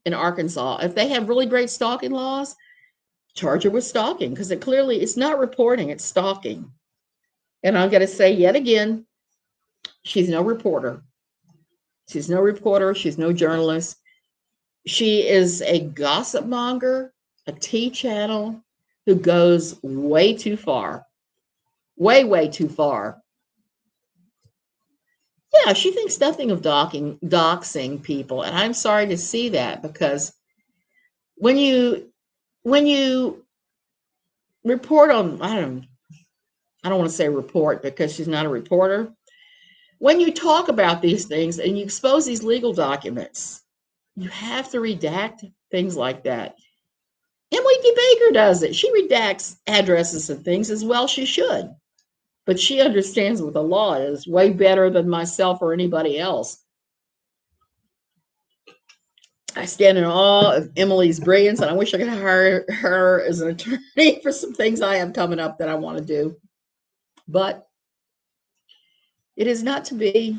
in Arkansas. If they have really great stalking laws, charge her with stalking, because it's not reporting, it's stalking. And I'm going to say yet again, she's no reporter. She's no reporter. She's no journalist. She is a gossip monger, a tea channel who goes way too far. Way, way too far. Yeah, she thinks nothing of doxing people. And I'm sorry to see that, because when you report on, I don't want to say report because she's not a reporter. When you talk about these things and you expose these legal documents, you have to redact things like that. Emily D. Baker does it. She redacts addresses and things as well. She should. But she understands what the law is way better than myself or anybody else. I stand in awe of Emily's brilliance, and I wish I could hire her as an attorney for some things I have coming up that I want to do. But it is not to be.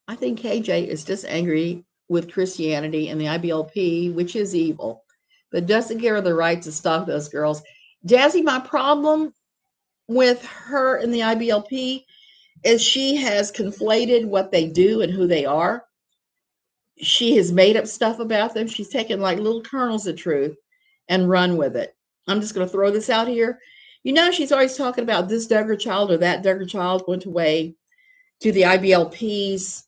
I think KJ is just angry with Christianity and the IBLP, which is evil, but doesn't give her the right to stalk those girls. Jazzy, my problem with her and the IBLP is she has conflated what they do and who they are. She has made up stuff about them. She's taken like little kernels of truth and run with it. I'm just going to throw this out here. You know, she's always talking about this Duggar child or that Duggar child went away to the IBLP's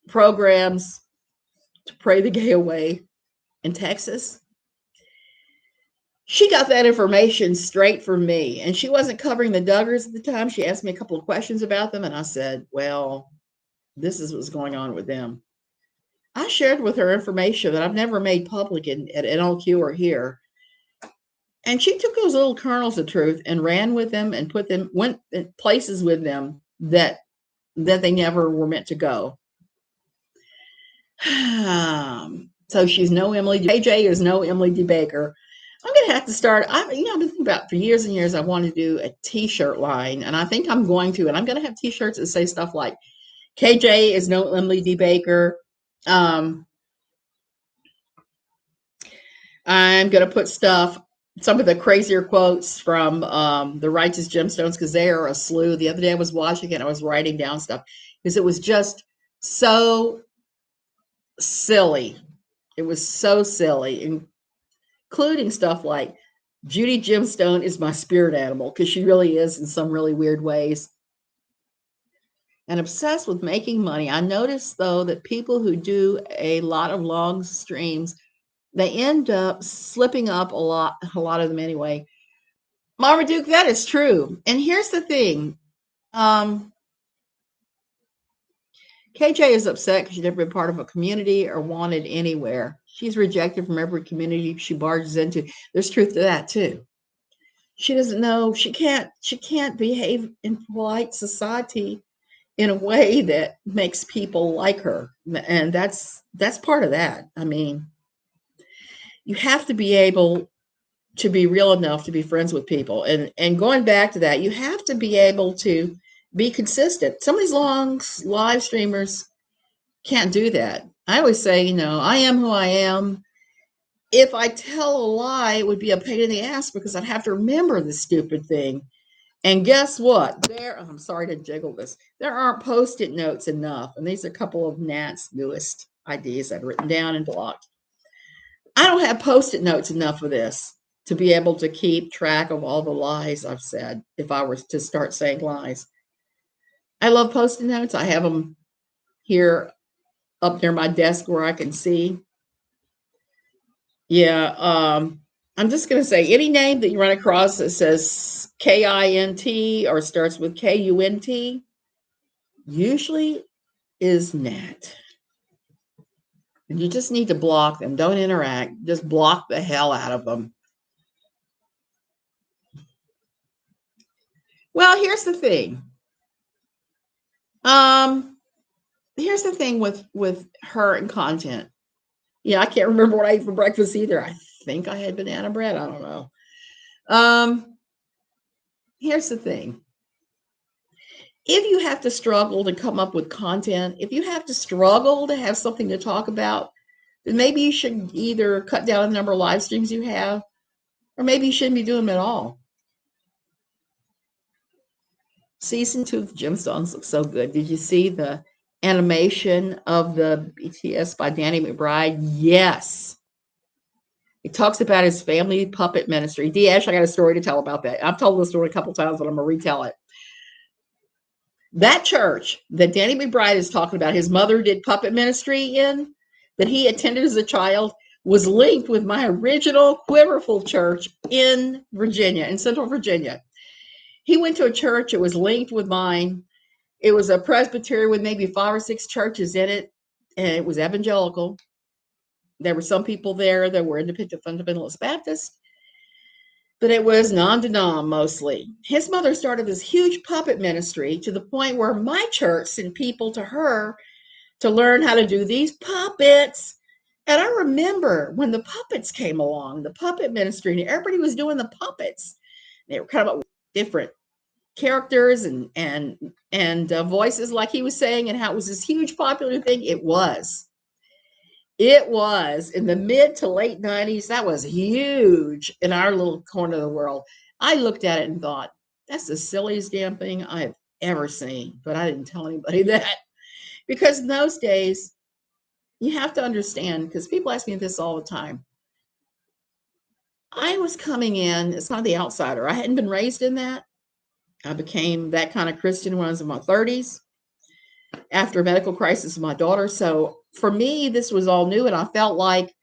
programs to pray the gay away in Texas. She got that information straight from me, and she wasn't covering the Duggars at the time. She asked me a couple of questions about them, and I said, well, this is what's going on with them. I shared with her information that I've never made public at NLQ or here. And she took those little kernels of truth and ran with them and went places with them that they never were meant to go. So she's no Emily. KJ is no Emily D. Baker. I'm going to have to start. I've been thinking about for years and years, I want to do a t-shirt line, and I think I'm going to, and I'm going to have t-shirts that say stuff like KJ is no Emily D. Baker. I'm going to put some of the crazier quotes from the Righteous Gemstones, because they are a slew. The other day I was watching it, I was writing down stuff because it was just so silly. It was so silly, including stuff like Judy Gemstone is my spirit animal, because she really is in some really weird ways. And obsessed with making money. I noticed, though, that people who do a lot of long streams, they end up slipping up a lot of them anyway. Mama Duke, that is true. And here's the thing. KJ is upset because she's never been part of a community or wanted anywhere. She's rejected from every community she barges into. There's truth to that, too. She doesn't know. She can't behave in polite society in a way that makes people like her. And that's part of that. I mean, you have to be able to be real enough to be friends with people. And going back to that, you have to be able to be consistent. Some of these long live streamers can't do that. I always say, I am who I am. If I tell a lie, it would be a pain in the ass because I'd have to remember the stupid thing. And guess what? I'm sorry to jiggle this. There aren't Post-it notes enough. And these are a couple of Nat's newest ideas I've written down and blocked. I don't have Post-it notes enough for this to be able to keep track of all the lies I've said if I were to start saying lies. I love Post-it notes. I have them here up near my desk where I can see. Yeah, I'm just going to say any name that you run across that says KINT or starts with KUNT usually is Nat. And you just need to block them. Don't interact. Just block the hell out of them. Well, here's the thing. Here's the thing with her and content. Yeah, I can't remember what I ate for breakfast either. I think I had banana bread. I don't know. Here's the thing. If you have to struggle to come up with content, if you have to struggle to have something to talk about, then maybe you should either cut down the number of live streams you have, or maybe you shouldn't be doing them at all. Season 2 of Gemstones looks so good. Did you see the animation of the BTS by Danny McBride? Yes. He talks about his family puppet ministry. D-Ash, I got a story to tell about that. I've told the story a couple times, but I'm going to retell it. That church that Danny McBride is talking about, his mother did puppet ministry in, that he attended as a child, was linked with my original Quiverful church in Virginia, in Central Virginia. He went to a church that was linked with mine. It was a Presbyterian with maybe 5 or 6 churches in it, and it was evangelical. There were some people there that were independent fundamentalist Baptist, but it was non-denom mostly. His mother started this huge puppet ministry to the point where my church sent people to her to learn how to do these puppets. And I remember when the puppets came along, the puppet ministry, and everybody was doing the puppets. They were kind of different characters and voices, like he was saying, and how it was this huge popular thing. It was in the mid to late 90s. That was huge in our little corner of the world. I looked at it and thought, that's the silliest damn thing I've ever seen. But I didn't tell anybody that, because in those days, you have to understand, because people ask me this all the time. I was coming in as kind of the outsider. I hadn't been raised in that. I became that kind of Christian when I was in my 30s after a medical crisis with my daughter. So for me, this was all new, and I felt like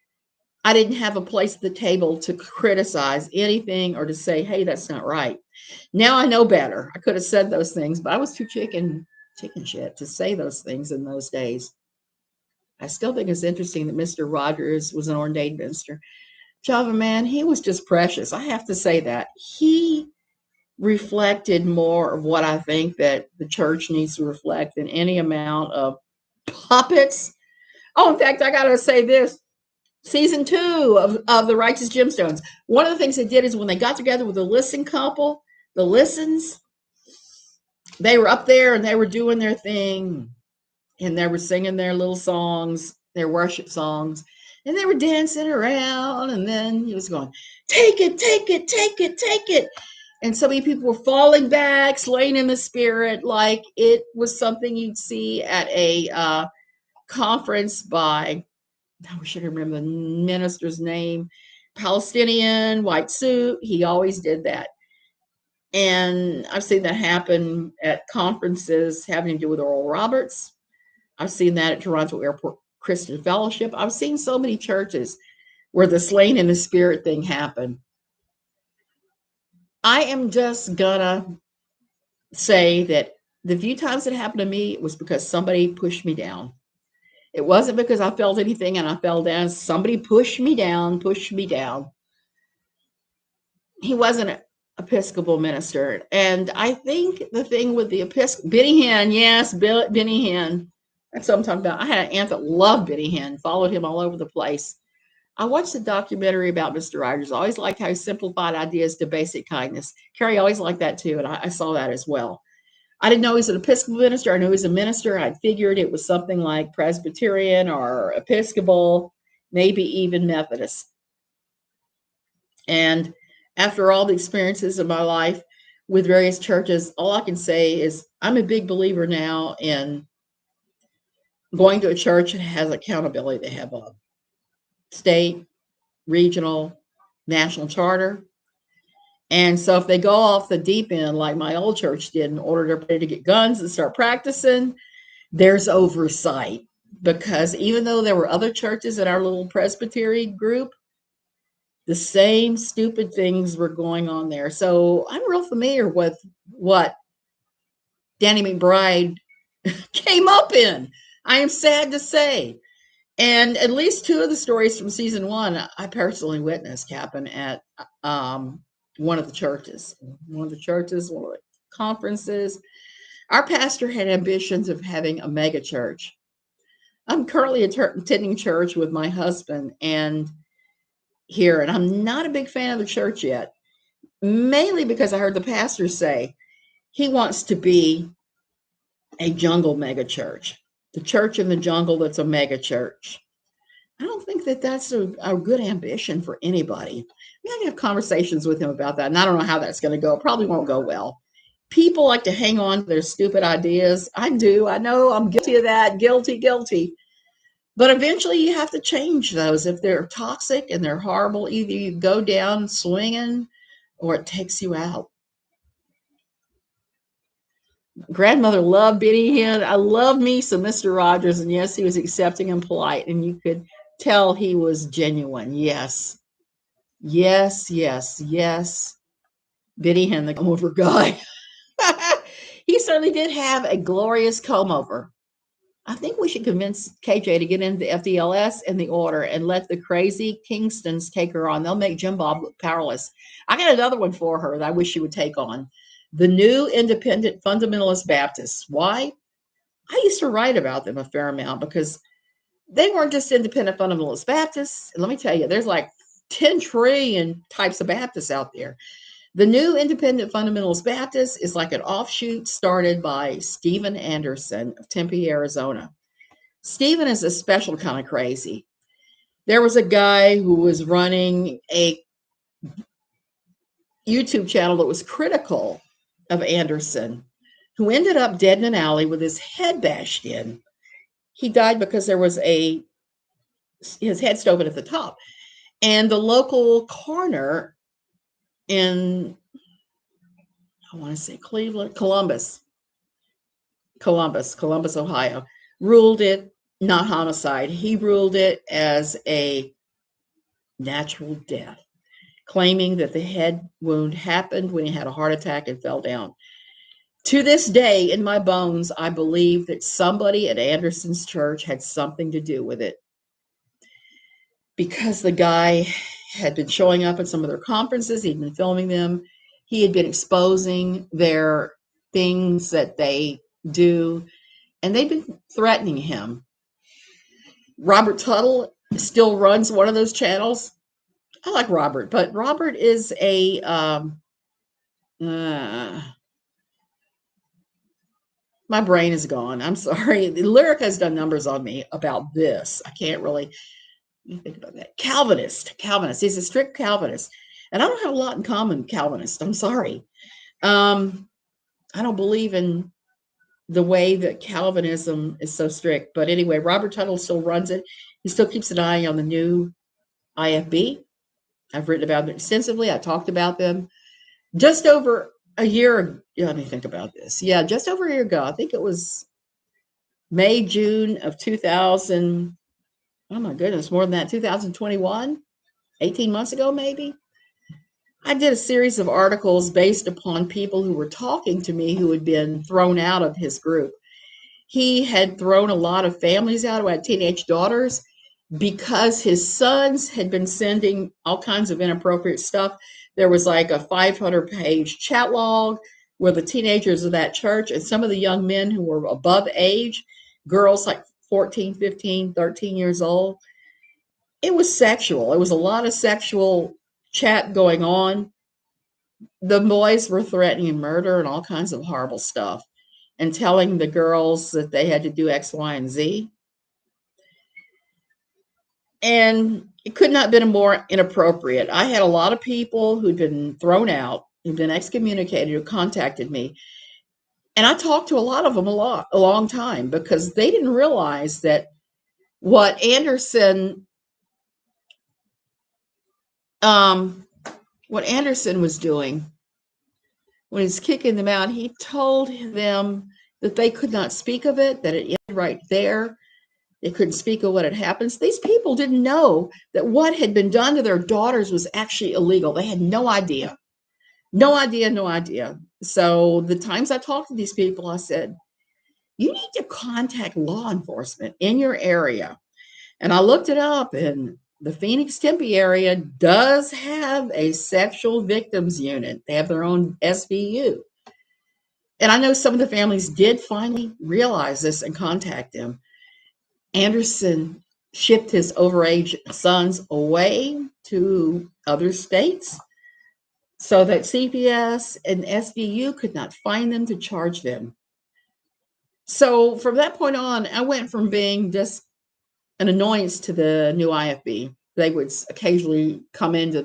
I didn't have a place at the table to criticize anything or to say, hey, that's not right. Now I know better. I could have said those things, but I was too chicken shit to say those things in those days. I still think it's interesting that Mr. Rogers was an ordained minister. Java, man, he was just precious. I have to say that. He reflected more of what I think that the church needs to reflect than any amount of puppets. Oh, in fact, I got to say this. Season 2 of The Righteous Gemstones, one of the things they did is when they got together with the Listen couple, the Listens, they were up there and they were doing their thing, and they were singing their little songs, their worship songs, and they were dancing around, and then he was going, take it, take it, take it, take it. And so many people were falling back, slain in the spirit, like it was something you'd see at a conference by, I wish I could remember the minister's name, Palestinian, white suit. He always did that. And I've seen that happen at conferences having to do with Oral Roberts. I've seen that at Toronto Airport Christian Fellowship. I've seen so many churches where the slain in the spirit thing happened. I am just gonna say that the few times it happened to me, it was because somebody pushed me down. It wasn't because I felt anything and I fell down. Somebody pushed me down, pushed me down. He wasn't an Episcopal minister. And I think the thing with the Episcopal, Benny Hinn, yes, Benny Hinn. That's what I'm talking about. I had an aunt that loved Benny Hinn, followed him all over the place. I watched a documentary about Mr. Rogers. I always liked how he simplified ideas to basic kindness. Carrie always liked that too, and I saw that as well. I didn't know he was an Episcopal minister. I knew he was a minister. I figured it was something like Presbyterian or Episcopal, maybe even Methodist. And after all the experiences of my life with various churches, all I can say is I'm a big believer now in going to a church that has accountability. They have a state, regional, national charter. And so if they go off the deep end, like my old church did, in order everybody to get guns and start practicing, there's oversight. Because even though there were other churches in our little Presbyterian group, the same stupid things were going on there. So I'm real familiar with what Danny McBride came up in. I am sad to say. And at least 2 of the stories from season 1, I personally witnessed happen at one of the churches, one of the conferences. Our pastor had ambitions of having a mega church. I'm currently attending church with my husband and I'm not a big fan of the church yet, mainly because I heard the pastor say he wants to be a jungle mega church. The church in the jungle that's a mega church. I don't think that that's a good ambition for anybody. We have to have conversations with him about that, and I don't know how that's going to go. It probably won't go well. People like to hang on to their stupid ideas. I do. I know I'm guilty of that. Guilty. But eventually you have to change those. If they're toxic and they're horrible, either you go down swinging or it takes you out. Grandmother loved Benny Hinn. I love me some Mr. Rogers. And yes, he was accepting and polite. And you could tell he was genuine. Yes. Yes, yes, yes. Benny Hinn, the comb over guy. He certainly did have a glorious comb over. I think we should convince KJ to get into the FDLS and the order and let the crazy Kingstons take her on. They'll make Jim Bob look powerless. I got another one for her that I wish she would take on. The New Independent Fundamentalist Baptists. Why? I used to write about them a fair amount because they weren't just independent fundamentalist Baptists. Let me tell you, there's like 10 trillion types of Baptists out there. The New Independent Fundamentalist Baptist is like an offshoot started by Stephen Anderson of Tempe, Arizona. Stephen is a special kind of crazy. There was a guy who was running a YouTube channel that was critical of Anderson, who ended up dead in an alley with his head bashed in. He died because there was his head stove at the top. And the local coroner in, I want to say Columbus, Ohio, ruled it not homicide. He ruled it as a natural death, claiming that the head wound happened when he had a heart attack and fell down. To this day, in my bones, I believe that somebody at Anderson's church had something to do with it, because the guy had been showing up at some of their conferences. He'd been filming them. He had been exposing their things that they do, and they've been threatening him. Robert Tuttle still runs one of those channels. I like Robert, but Robert is a my brain is gone. I'm sorry. Lyric has done numbers on me about this. I can't really think about that. Calvinist. He's a strict Calvinist. And I don't have a lot in common with Calvinist. I'm sorry. I don't believe in the way that Calvinism is so strict. But anyway, Robert Tuttle still runs it. He still keeps an eye on the new IFB. I've written about them extensively. I talked about them just over a year. Let me think about this. Yeah, just over a year ago. I think it was May, June of 2000. Oh my goodness, more than that, 2021, 18 months ago, maybe. I did a series of articles based upon people who were talking to me who had been thrown out of his group. He had thrown a lot of families out who had teenage daughters because his sons had been sending all kinds of inappropriate stuff. There was like a 500-page chat log with the teenagers of that church and some of the young men who were above age, girls like 14, 15, 13 years old. It was sexual. It was a lot of sexual chat going on. The boys were threatening murder and all kinds of horrible stuff and telling the girls that they had to do X, Y, and Z. And it could not have been more inappropriate. I had a lot of people who'd been thrown out, who'd been excommunicated, who contacted me. And I talked to a lot of them a long time, because they didn't realize that what Anderson was doing when he's kicking them out, he told them that they could not speak of it, that it ended right there. They couldn't speak of what had happened. These people didn't know that what had been done to their daughters was actually illegal. They had no idea. No idea. So the times I talked to these people, I said, you need to contact law enforcement in your area. And I looked it up, and the Phoenix Tempe area does have a sexual victims unit. They have their own SVU. And I know some of the families did finally realize this and contact them. Anderson shipped his overage sons away to other states so that CPS and SVU could not find them to charge them. So from that point on, I went from being just an annoyance to the new IFB. They would occasionally come in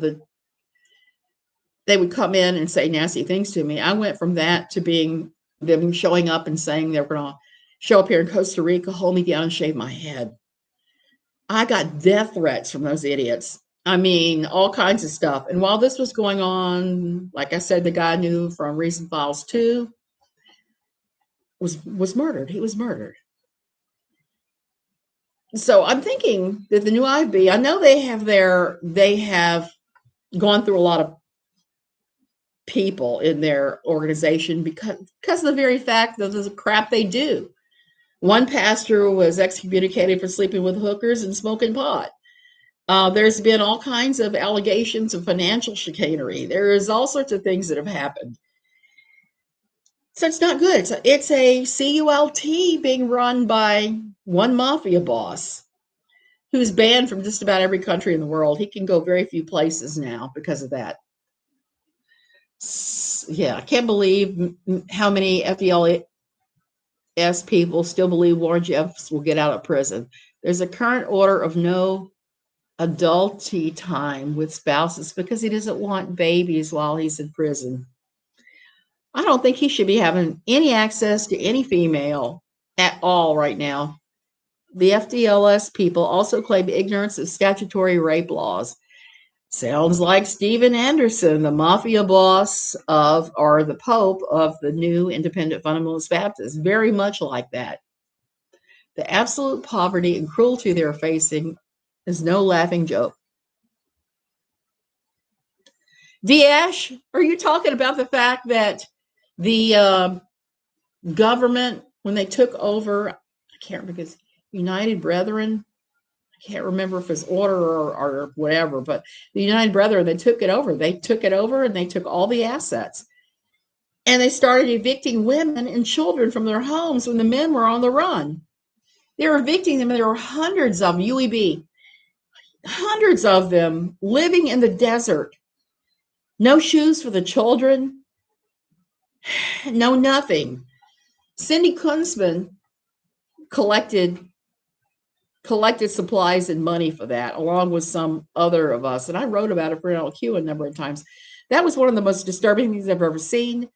and say nasty things to me. I went from that to being them showing up and saying they were going to show up here in Costa Rica, hold me down and shave my head. I got death threats from those idiots. I mean, all kinds of stuff. And while this was going on, like I said, the guy I knew from Recent Files 2 was murdered. He was murdered. So I'm thinking that the new IFB, I know they have gone through a lot of people in their organization because of the very fact of the crap they do. One pastor was excommunicated for sleeping with hookers and smoking pot. There's been all kinds of allegations of financial chicanery. There's all sorts of things that have happened. So it's not good. It's a CULT being run by one mafia boss who's banned from just about every country in the world. He can go very few places now because of that. Yeah, I can't believe how many FDLS people still believe Warren Jeffs will get out of prison. There's a current order of no adulty time with spouses because he doesn't want babies while he's in prison. I don't think he should be having any access to any female at all right now. The FDLS people also claim ignorance of statutory rape laws. Sounds like Steven Anderson, the mafia boss of, or the Pope of the new Independent Fundamentalist Baptists, very much like that. The absolute poverty and cruelty they're facing is no laughing joke. D-Ash, are you talking about the fact that the government, when they took over, I can't remember, it's United Brethren, I can't remember if it's order or whatever, but the United Brethren, they took it over. They took it over and they took all the assets. And they started evicting women and children from their homes when the men were on the run. They were evicting them, and there were hundreds of them, UEB, hundreds of them living in the desert. No shoes for the children, no nothing. Cindy Kunzman collected supplies and money for that, along with some other of us. And I wrote about it for NLQ a number of times. That was one of the most disturbing things I've ever seen.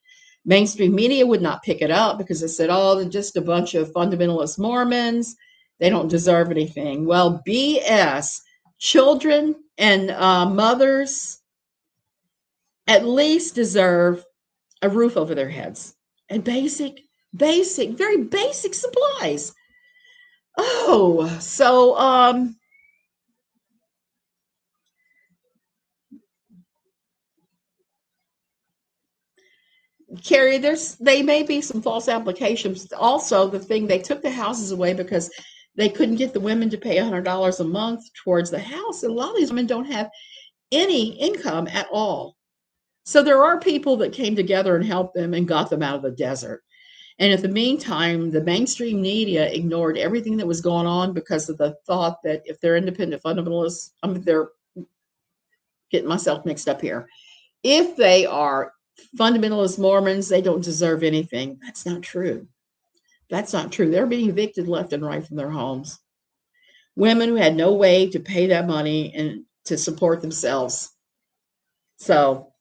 Mainstream media would not pick it up because they said, oh, they're just a bunch of fundamentalist Mormons. They don't deserve anything. Well, BS. Children and mothers at least deserve a roof over their heads and basic, very basic supplies. Oh, so Carrie, they may be some false applications. Also, the thing, they took the houses away because they couldn't get the women to pay $100 a month towards the house. And a lot of these women don't have any income at all. So there are people that came together and helped them and got them out of the desert. And in the meantime, the mainstream media ignored everything that was going on because of the thought that if they're independent fundamentalists, they're getting myself mixed up here. If they are fundamentalist Mormons, they don't deserve anything. That's not true. That's not true. They're being evicted left and right from their homes. Women who had no way to pay that money and to support themselves. So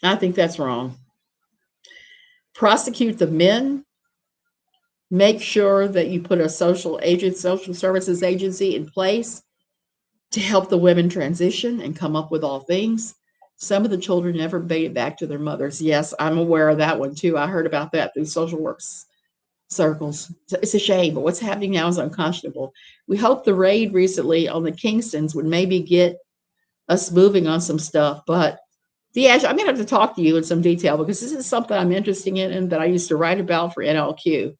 I think that's wrong. Prosecute the men. Make sure that you put a social services agency in place to help the women transition and come up with all things. Some of the children never made it back to their mothers. Yes, I'm aware of that one too. I heard about that through social works circles. It's a shame, but what's happening now is unconscionable. We hope the raid recently on the Kingstons would maybe get us moving on some stuff, but Diaz, I'm going to have to talk to you in some detail because this is something I'm interested in and that I used to write about for NLQ.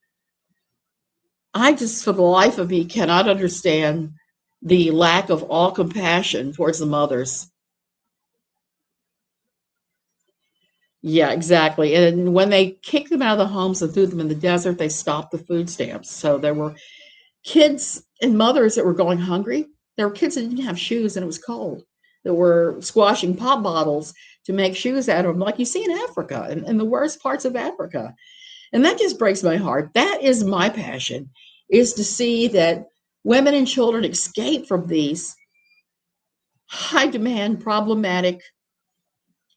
I just, for the life of me, cannot understand the lack of all compassion towards the mothers. Yeah, exactly. And when they kicked them out of the homes and threw them in the desert, they stopped the food stamps. So there were kids and mothers that were going hungry. There were kids that didn't have shoes and it was cold, that were squashing pop bottles to make shoes out of them, like you see in Africa, in the worst parts of Africa. And that just breaks my heart. That is my passion, is to see that women and children escape from these high demand, problematic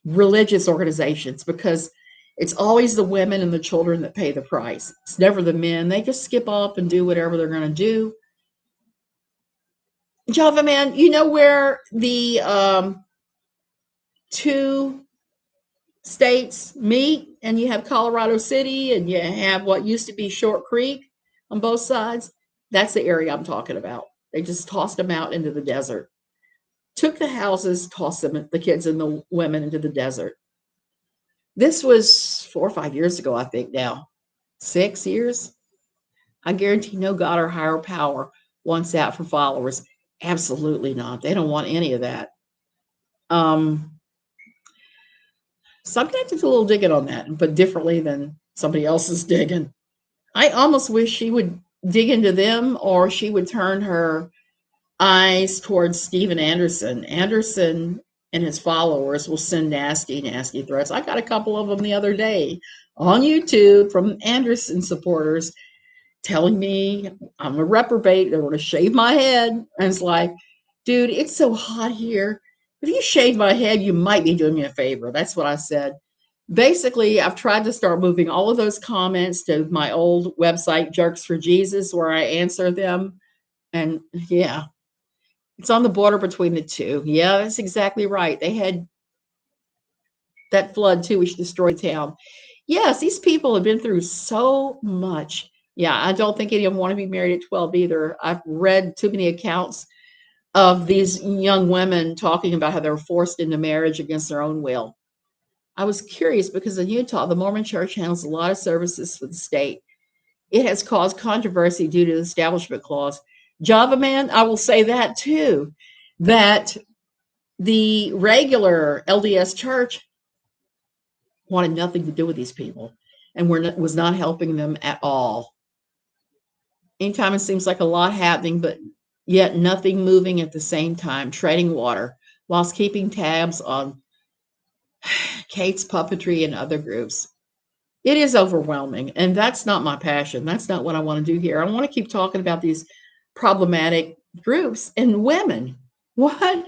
religious organizations, because it's always the women and the children that pay the price. It's never the men. They just skip up and do whatever they're going to do. Java man, you know where the two states meet, and you have Colorado City and you have what used to be Short Creek on both sides? That's the area I'm talking about. They just tossed them out into the desert. Took the houses, tossed them, the kids and the women, into the desert. This was 4 or 5 years ago, I think now. 6 years? I guarantee no God or higher power wants that for followers. Absolutely not. They don't want any of that. So I'm going to have to do a little digging on that, but differently than somebody else is digging. I almost wish she would dig into them, or she would turn her eyes towards Steven Anderson. Anderson and his followers will send nasty, nasty threats. I got a couple of them the other day on YouTube from Anderson supporters telling me I'm a reprobate. They're going to shave my head. And it's like, dude, it's so hot here. If you shave my head, you might be doing me a favor. That's what I said. Basically, I've tried to start moving all of those comments to my old website, Jerks for Jesus, where I answer them. And yeah, it's on the border between the two. Yeah, that's exactly right. They had that flood too, which destroyed town. Yes, these people have been through so much. Yeah, I don't think any of them want to be married at 12 either. I've read too many accounts of these young women talking about how they were forced into marriage against their own will. I was curious because in Utah, the Mormon Church handles a lot of services for the state. It has caused controversy due to the Establishment Clause. Java man, I will say that too, that the regular LDS church wanted nothing to do with these people and was not helping them at all. Anytime it seems like a lot happening, but yet nothing moving at the same time, treading water whilst keeping tabs on Kate's puppetry and other groups. It is overwhelming, and that's not my passion. That's not what I want to do here. I want to keep talking about these problematic groups and women. What?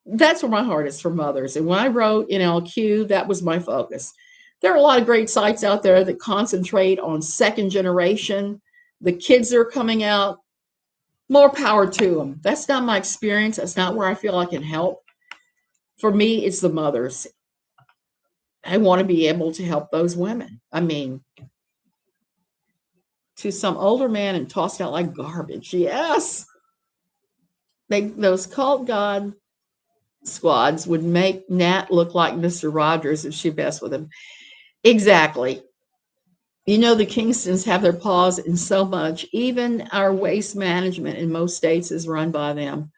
That's where my heart is, for mothers. And when I wrote in LQ, that was my focus. There are a lot of great sites out there that concentrate on second generation. The kids that are coming out, more power to them. That's not my experience. That's not where I feel I can help. For me, it's the mothers. I want to be able to help those women. I mean, to some older man and tossed out like garbage. Yes. Those cult god squads would make Nat look like Mr. Rogers if she messed with him. Exactly. You know, the Kingstons have their paws in so much. Even our waste management in most states is run by them.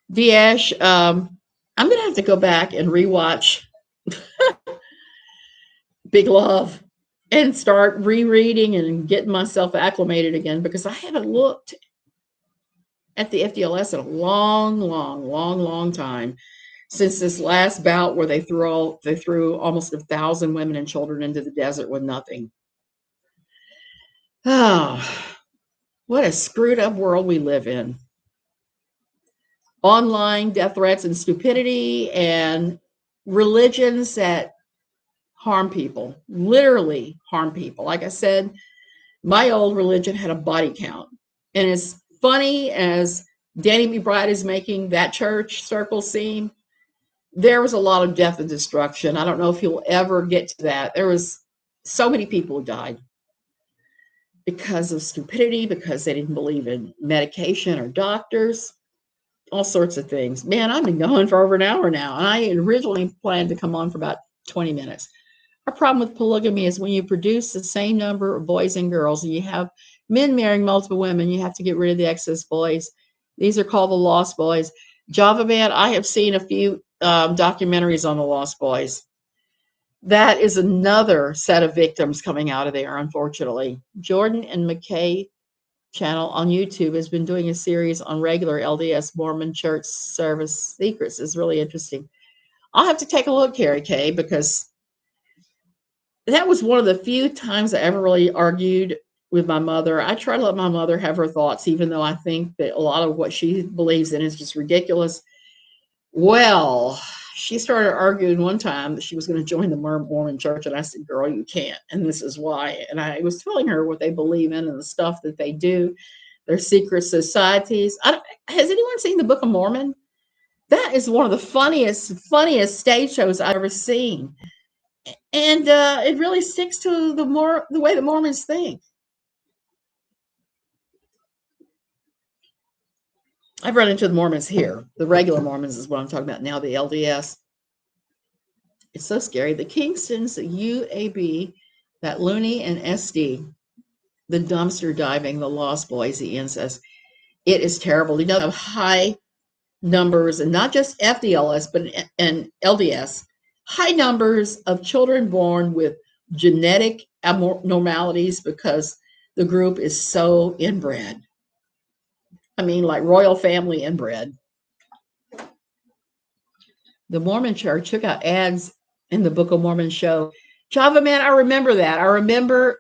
Diash, I'm going to have to go back and rewatch Big Love and start rereading and getting myself acclimated again, because I haven't looked at the FDLS in a long time, since this last bout where they threw almost 1,000 women and children into the desert with nothing. Oh, what a screwed up world we live in. Online death threats and stupidity, and religions that harm people, literally harm people. Like I said, my old religion had a body count. And as funny as Danny McBride is making that church circle seem, there was a lot of death and destruction. I don't know if he'll ever get to that. There was so many people who died because of stupidity, because they didn't believe in medication or doctors, all sorts of things. Man, I've been going for over an hour now, and I originally planned to come on for about 20 minutes. Our problem with polygamy is when you produce the same number of boys and girls, and you have men marrying multiple women, you have to get rid of the excess boys. These are called the Lost Boys. Java Man, I have seen a few documentaries on the Lost Boys. That is another set of victims coming out of there, unfortunately. Jordan and McKay channel on YouTube has been doing a series on regular LDS Mormon church service secrets. It's really interesting. I'll have to take a look, Carrie Kay, because that was one of the few times I ever really argued with my mother. I try to let my mother have her thoughts, even though I think that a lot of what she believes in is just ridiculous. Well, she started arguing one time that she was going to join the Mormon church. And I said, girl, you can't. And this is why. And I was telling her what they believe in and the stuff that they do. their secret societies. Has anyone seen the Book of Mormon? That is one of the funniest stage shows I've ever seen. And it really sticks to the way the Mormons think. I've run into the Mormons here. The regular Mormons is what I'm talking about now, the LDS. It's so scary. The Kingstons, the UAB, that Looney and SD, the dumpster diving, the Lost Boys, the incest. It is terrible. You know, they have high numbers, and not just FDLS, but and LDS, high numbers of children born with genetic abnormalities because the group is so inbred. I mean, like royal family inbred. The Mormon Church took out ads in the Book of Mormon show. Java Man, I remember that. I remember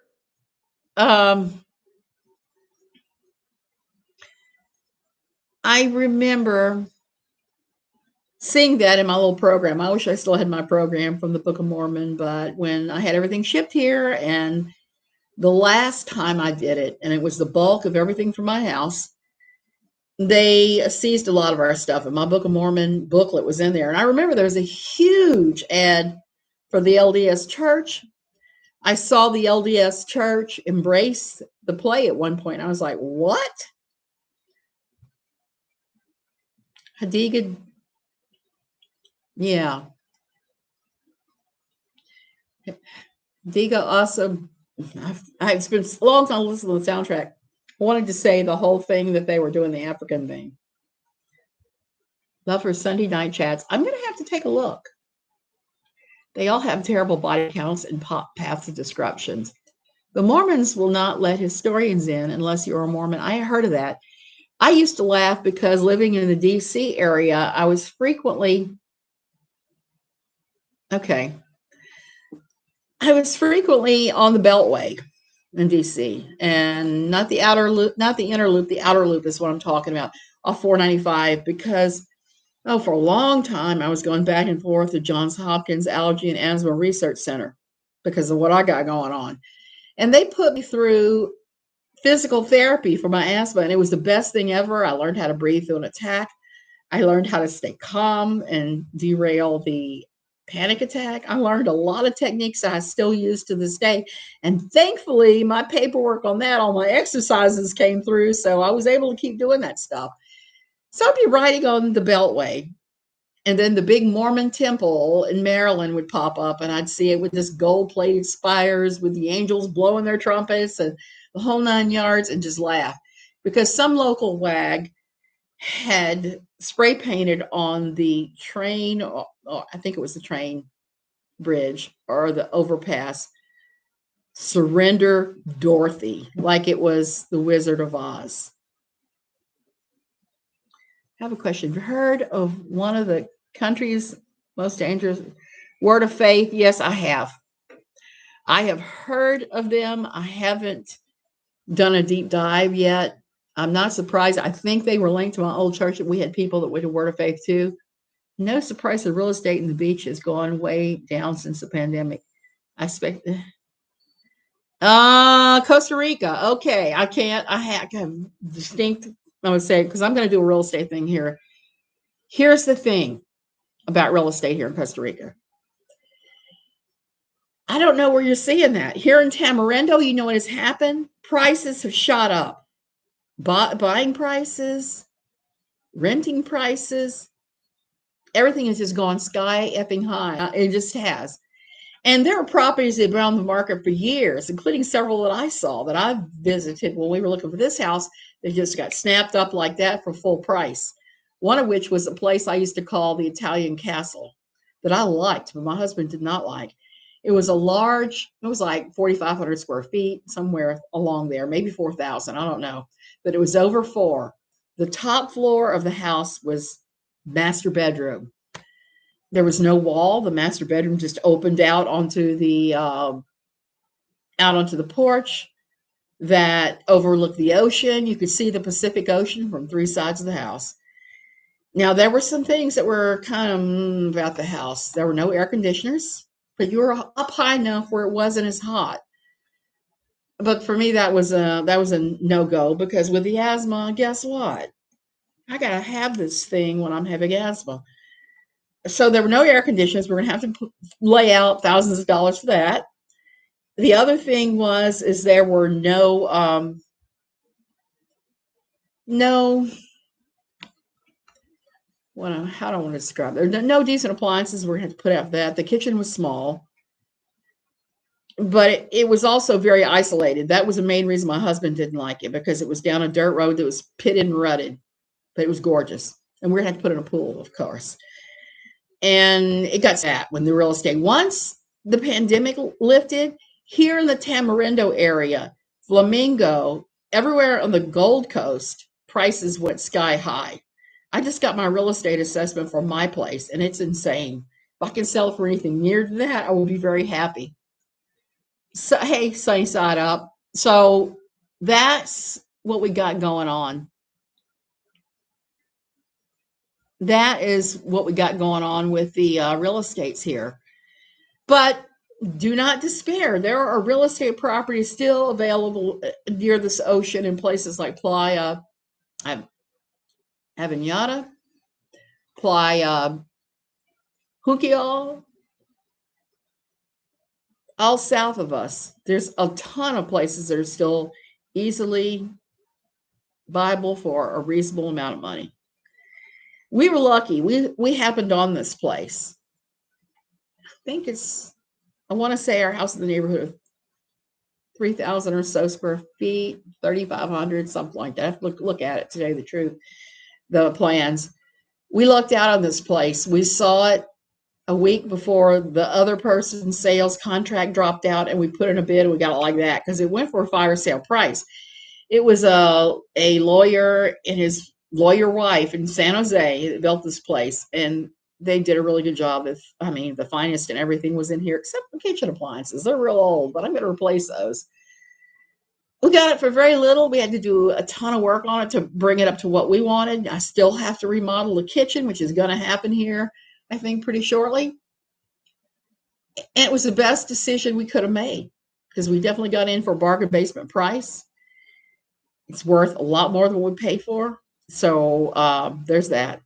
seeing that in my little program. I wish I still had my program from the Book of Mormon, but when I had everything shipped here, and the last time I did it, and it was the bulk of everything from my house, they seized a lot of our stuff, and my Book of Mormon booklet was in there. And I remember there was a huge ad for the LDS Church. I saw the LDS Church embrace the play at one point. I was like, what? Hadiga. Yeah. Diga also, it's been a long time listening to the soundtrack. I wanted to say the whole thing that they were doing, the African thing. Love for Sunday night chats. I'm going to have to take a look. They all have terrible body counts and paths of descriptions. The Mormons will not let historians in unless you're a Mormon. I had heard of that. I used to laugh because living in the DC area, I was frequently on the Beltway in DC, and not the outer loop, not the inner loop. The outer loop is what I'm talking about, off 495, because for a long time I was going back and forth to Johns Hopkins Allergy and Asthma Research Center because of what I got going on. And they put me through physical therapy for my asthma, and it was the best thing ever. I learned how to breathe through an attack. I learned how to stay calm and derail the panic attack. I learned a lot of techniques that I still use to this day. And thankfully, my paperwork on that, all my exercises came through, so I was able to keep doing that stuff. So I'd be riding on the Beltway, and then the big Mormon temple in Maryland would pop up, and I'd see it with this gold-plated spires with the angels blowing their trumpets and the whole 9 yards, and just laugh because some local wag had spray painted on the train, or I think it was the train bridge or the overpass, "Surrender Dorothy," like it was the Wizard of Oz. I have a question. Have you heard of one of the country's most dangerous Word of Faith? Yes, I have. I have heard of them. I haven't done a deep dive yet. I'm not surprised. I think they were linked to my old church, and we had people that went to Word of Faith too. No surprise, the real estate in the beach has gone way down since the pandemic. I expect Costa Rica. Okay, I have distinct, I would say, because I'm going to do a real estate thing here. Here's the thing about real estate here in Costa Rica. I don't know where you're seeing that. Here in Tamarindo, you know what has happened? Prices have shot up. Buying prices, renting prices, everything has just gone sky effing high. It just has. And there are properties that have been on the market for years, including several that I saw that I visited when we were looking for this house. They just got snapped up like that for full price. One of which was a place I used to call the Italian Castle that I liked, but my husband did not like. It was like 4,500 square feet, somewhere along there, maybe 4,000, I don't know. But it was over 4. The top floor of the house was master bedroom. There was no wall. The master bedroom just opened out onto the porch that overlooked the ocean. You could see the Pacific Ocean from 3 sides of the house. Now, there were some things that were kind of about the house. There were no air conditioners, but you were up high enough where it wasn't as hot. But for me, that was a no-go, because with the asthma, guess what? I gotta have this thing when I'm having asthma. So there were no air conditioners. We're gonna have to lay out thousands of dollars for that. The other thing is there were no how do I want to describe it? There no decent appliances. We're gonna have to put out that. The kitchen was small, but it was also very isolated. That was the main reason my husband didn't like it, because it was down a dirt road that was pitted and rutted, but it was gorgeous. And we're gonna have to put in a pool, of course. And it got sad when the real estate, once the pandemic lifted, here in the Tamarindo area, Flamingo, everywhere on the Gold Coast, prices went sky high. I just got my real estate assessment for my place, and it's insane. If I can sell for anything near that, I will be very happy. So, hey, sunny side up. So that's what we got going on. That is what we got going on with the real estates here. But do not despair. There are real estate properties still available near this ocean in places like Playa Avenada, Playa Juquial, all south of us. There's a ton of places that are still easily viable for a reasonable amount of money. We were lucky. We happened on this place. I want to say our house in the neighborhood of 3,000 or so square feet, 3,500, something like that. Look at it today, the truth, the plans. We lucked out on this place. We saw it a week before the other person's sales contract dropped out, and we put in a bid, and we got it like that because it went for a fire sale price. It was a lawyer and his lawyer wife in San Jose that built this place, and they did a really good job. The finest and everything was in here except for kitchen appliances. They're real old, but I'm going to replace those. We got it for very little. We had to do a ton of work on it to bring it up to what we wanted. I still have to remodel the kitchen, which is going to happen here, I think, pretty shortly. And it was the best decision we could have made because we definitely got in for a bargain basement price. It's worth a lot more than what we paid for. So there's that.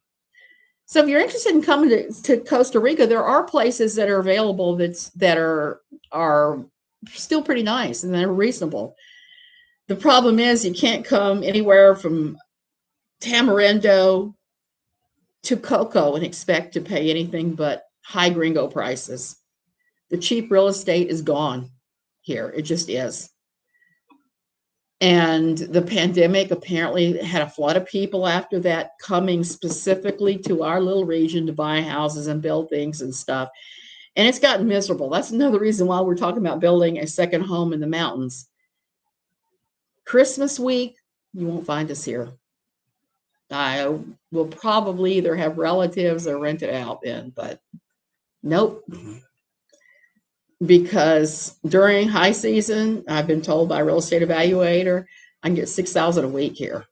So if you're interested in coming to Costa Rica, there are places that are available that are still pretty nice and they're reasonable. The problem is you can't come anywhere from Tamarindo to Coco and expect to pay anything but high gringo prices. The cheap real estate is gone here. It just is. And the pandemic apparently had a flood of people after that coming specifically to our little region to buy houses and build things and stuff. And it's gotten miserable. That's another reason why we're talking about building a second home in the mountains. Christmas week, you won't find us here. I will probably either have relatives or rent it out then, but nope. Because during high season, I've been told by a real estate evaluator, I can get $6,000 a week here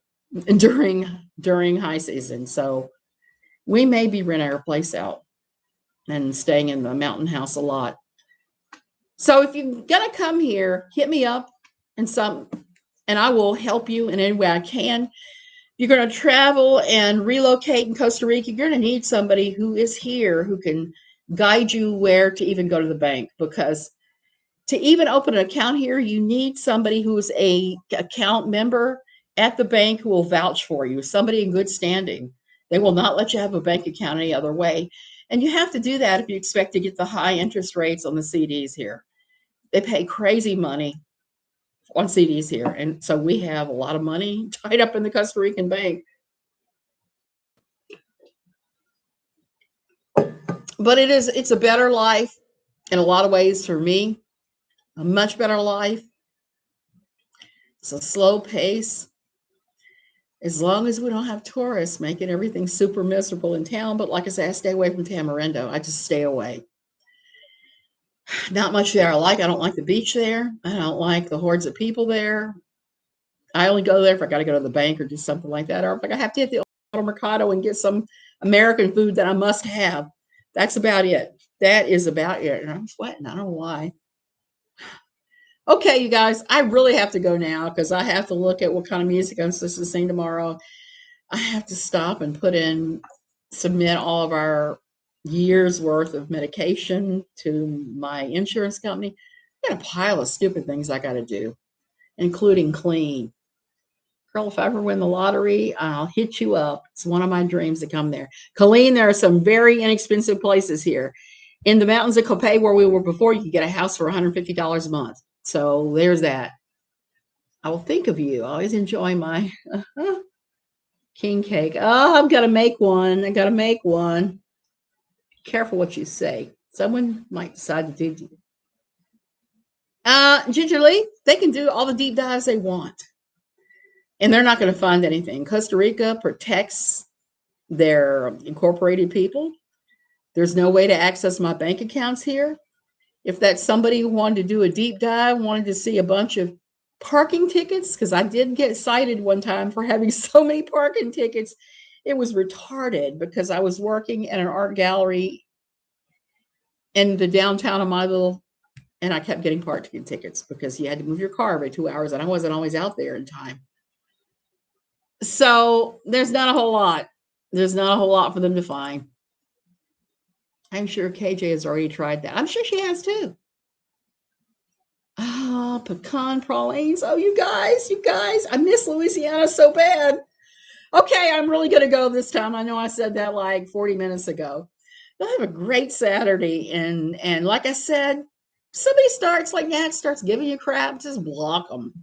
during high season. So we may be renting our place out and staying in the mountain house a lot. So if you're gonna come here, hit me up and I will help you in any way I can. You're going to travel and relocate in Costa Rica. You're going to need somebody who is here who can guide you where to even go to the bank, because to even open an account here, you need somebody who is a account member at the bank who will vouch for you, somebody in good standing. They will not let you have a bank account any other way. And you have to do that if you expect to get the high interest rates on the CDs here. They pay crazy money on CDs here. And so we have a lot of money tied up in the Costa Rican bank. But it's a better life in a lot of ways for me, a much better life. It's a slow pace. As long as we don't have tourists making everything super miserable in town. But like I said, I stay away from Tamarindo. I just stay away. Not much there I don't like the beach there. I don't like the hordes of people there. I only go there if I got to go to the bank or do something like that. Or if I have to hit the auto mercado and get some American food that I must have. That's about it. That is about it. And I'm sweating. I don't know why. Okay, you guys, I really have to go now because I have to look at what kind of music I'm supposed to sing tomorrow. I have to stop and submit all of our years worth of medication to my insurance company. I got a pile of stupid things I got to do, including clean. Girl, if I ever win the lottery, I'll hit you up. It's one of my dreams to come there. Colleen, there are some very inexpensive places here. In the mountains of Copa, where we were before, you could get a house for $150 a month. So there's that. I will think of you. I always enjoy my king cake. Oh, I've got to make one. I got to make one. Be careful what you say. Someone might decide to do you. Gingerly, they can do all the deep dives they want. And they're not going to find anything. Costa Rica protects their incorporated people. There's no way to access my bank accounts here. If that's somebody who wanted to do a deep dive, wanted to see a bunch of parking tickets, because I did get cited one time for having so many parking tickets. It was retarded because I was working at an art gallery in the downtown of my little, and I kept getting parking tickets because you had to move your car every 2 hours, and I wasn't always out there in time. So there's not a whole lot. There's not a whole lot for them to find. I'm sure KJ has already tried that. I'm sure she has too. Oh, pecan pralines. Oh, you guys, I miss Louisiana so bad. Okay, I'm really going to go this time. I know I said that like 40 minutes ago. They'll have a great Saturday. And like I said, somebody starts like Nat starts giving you crap, just block them.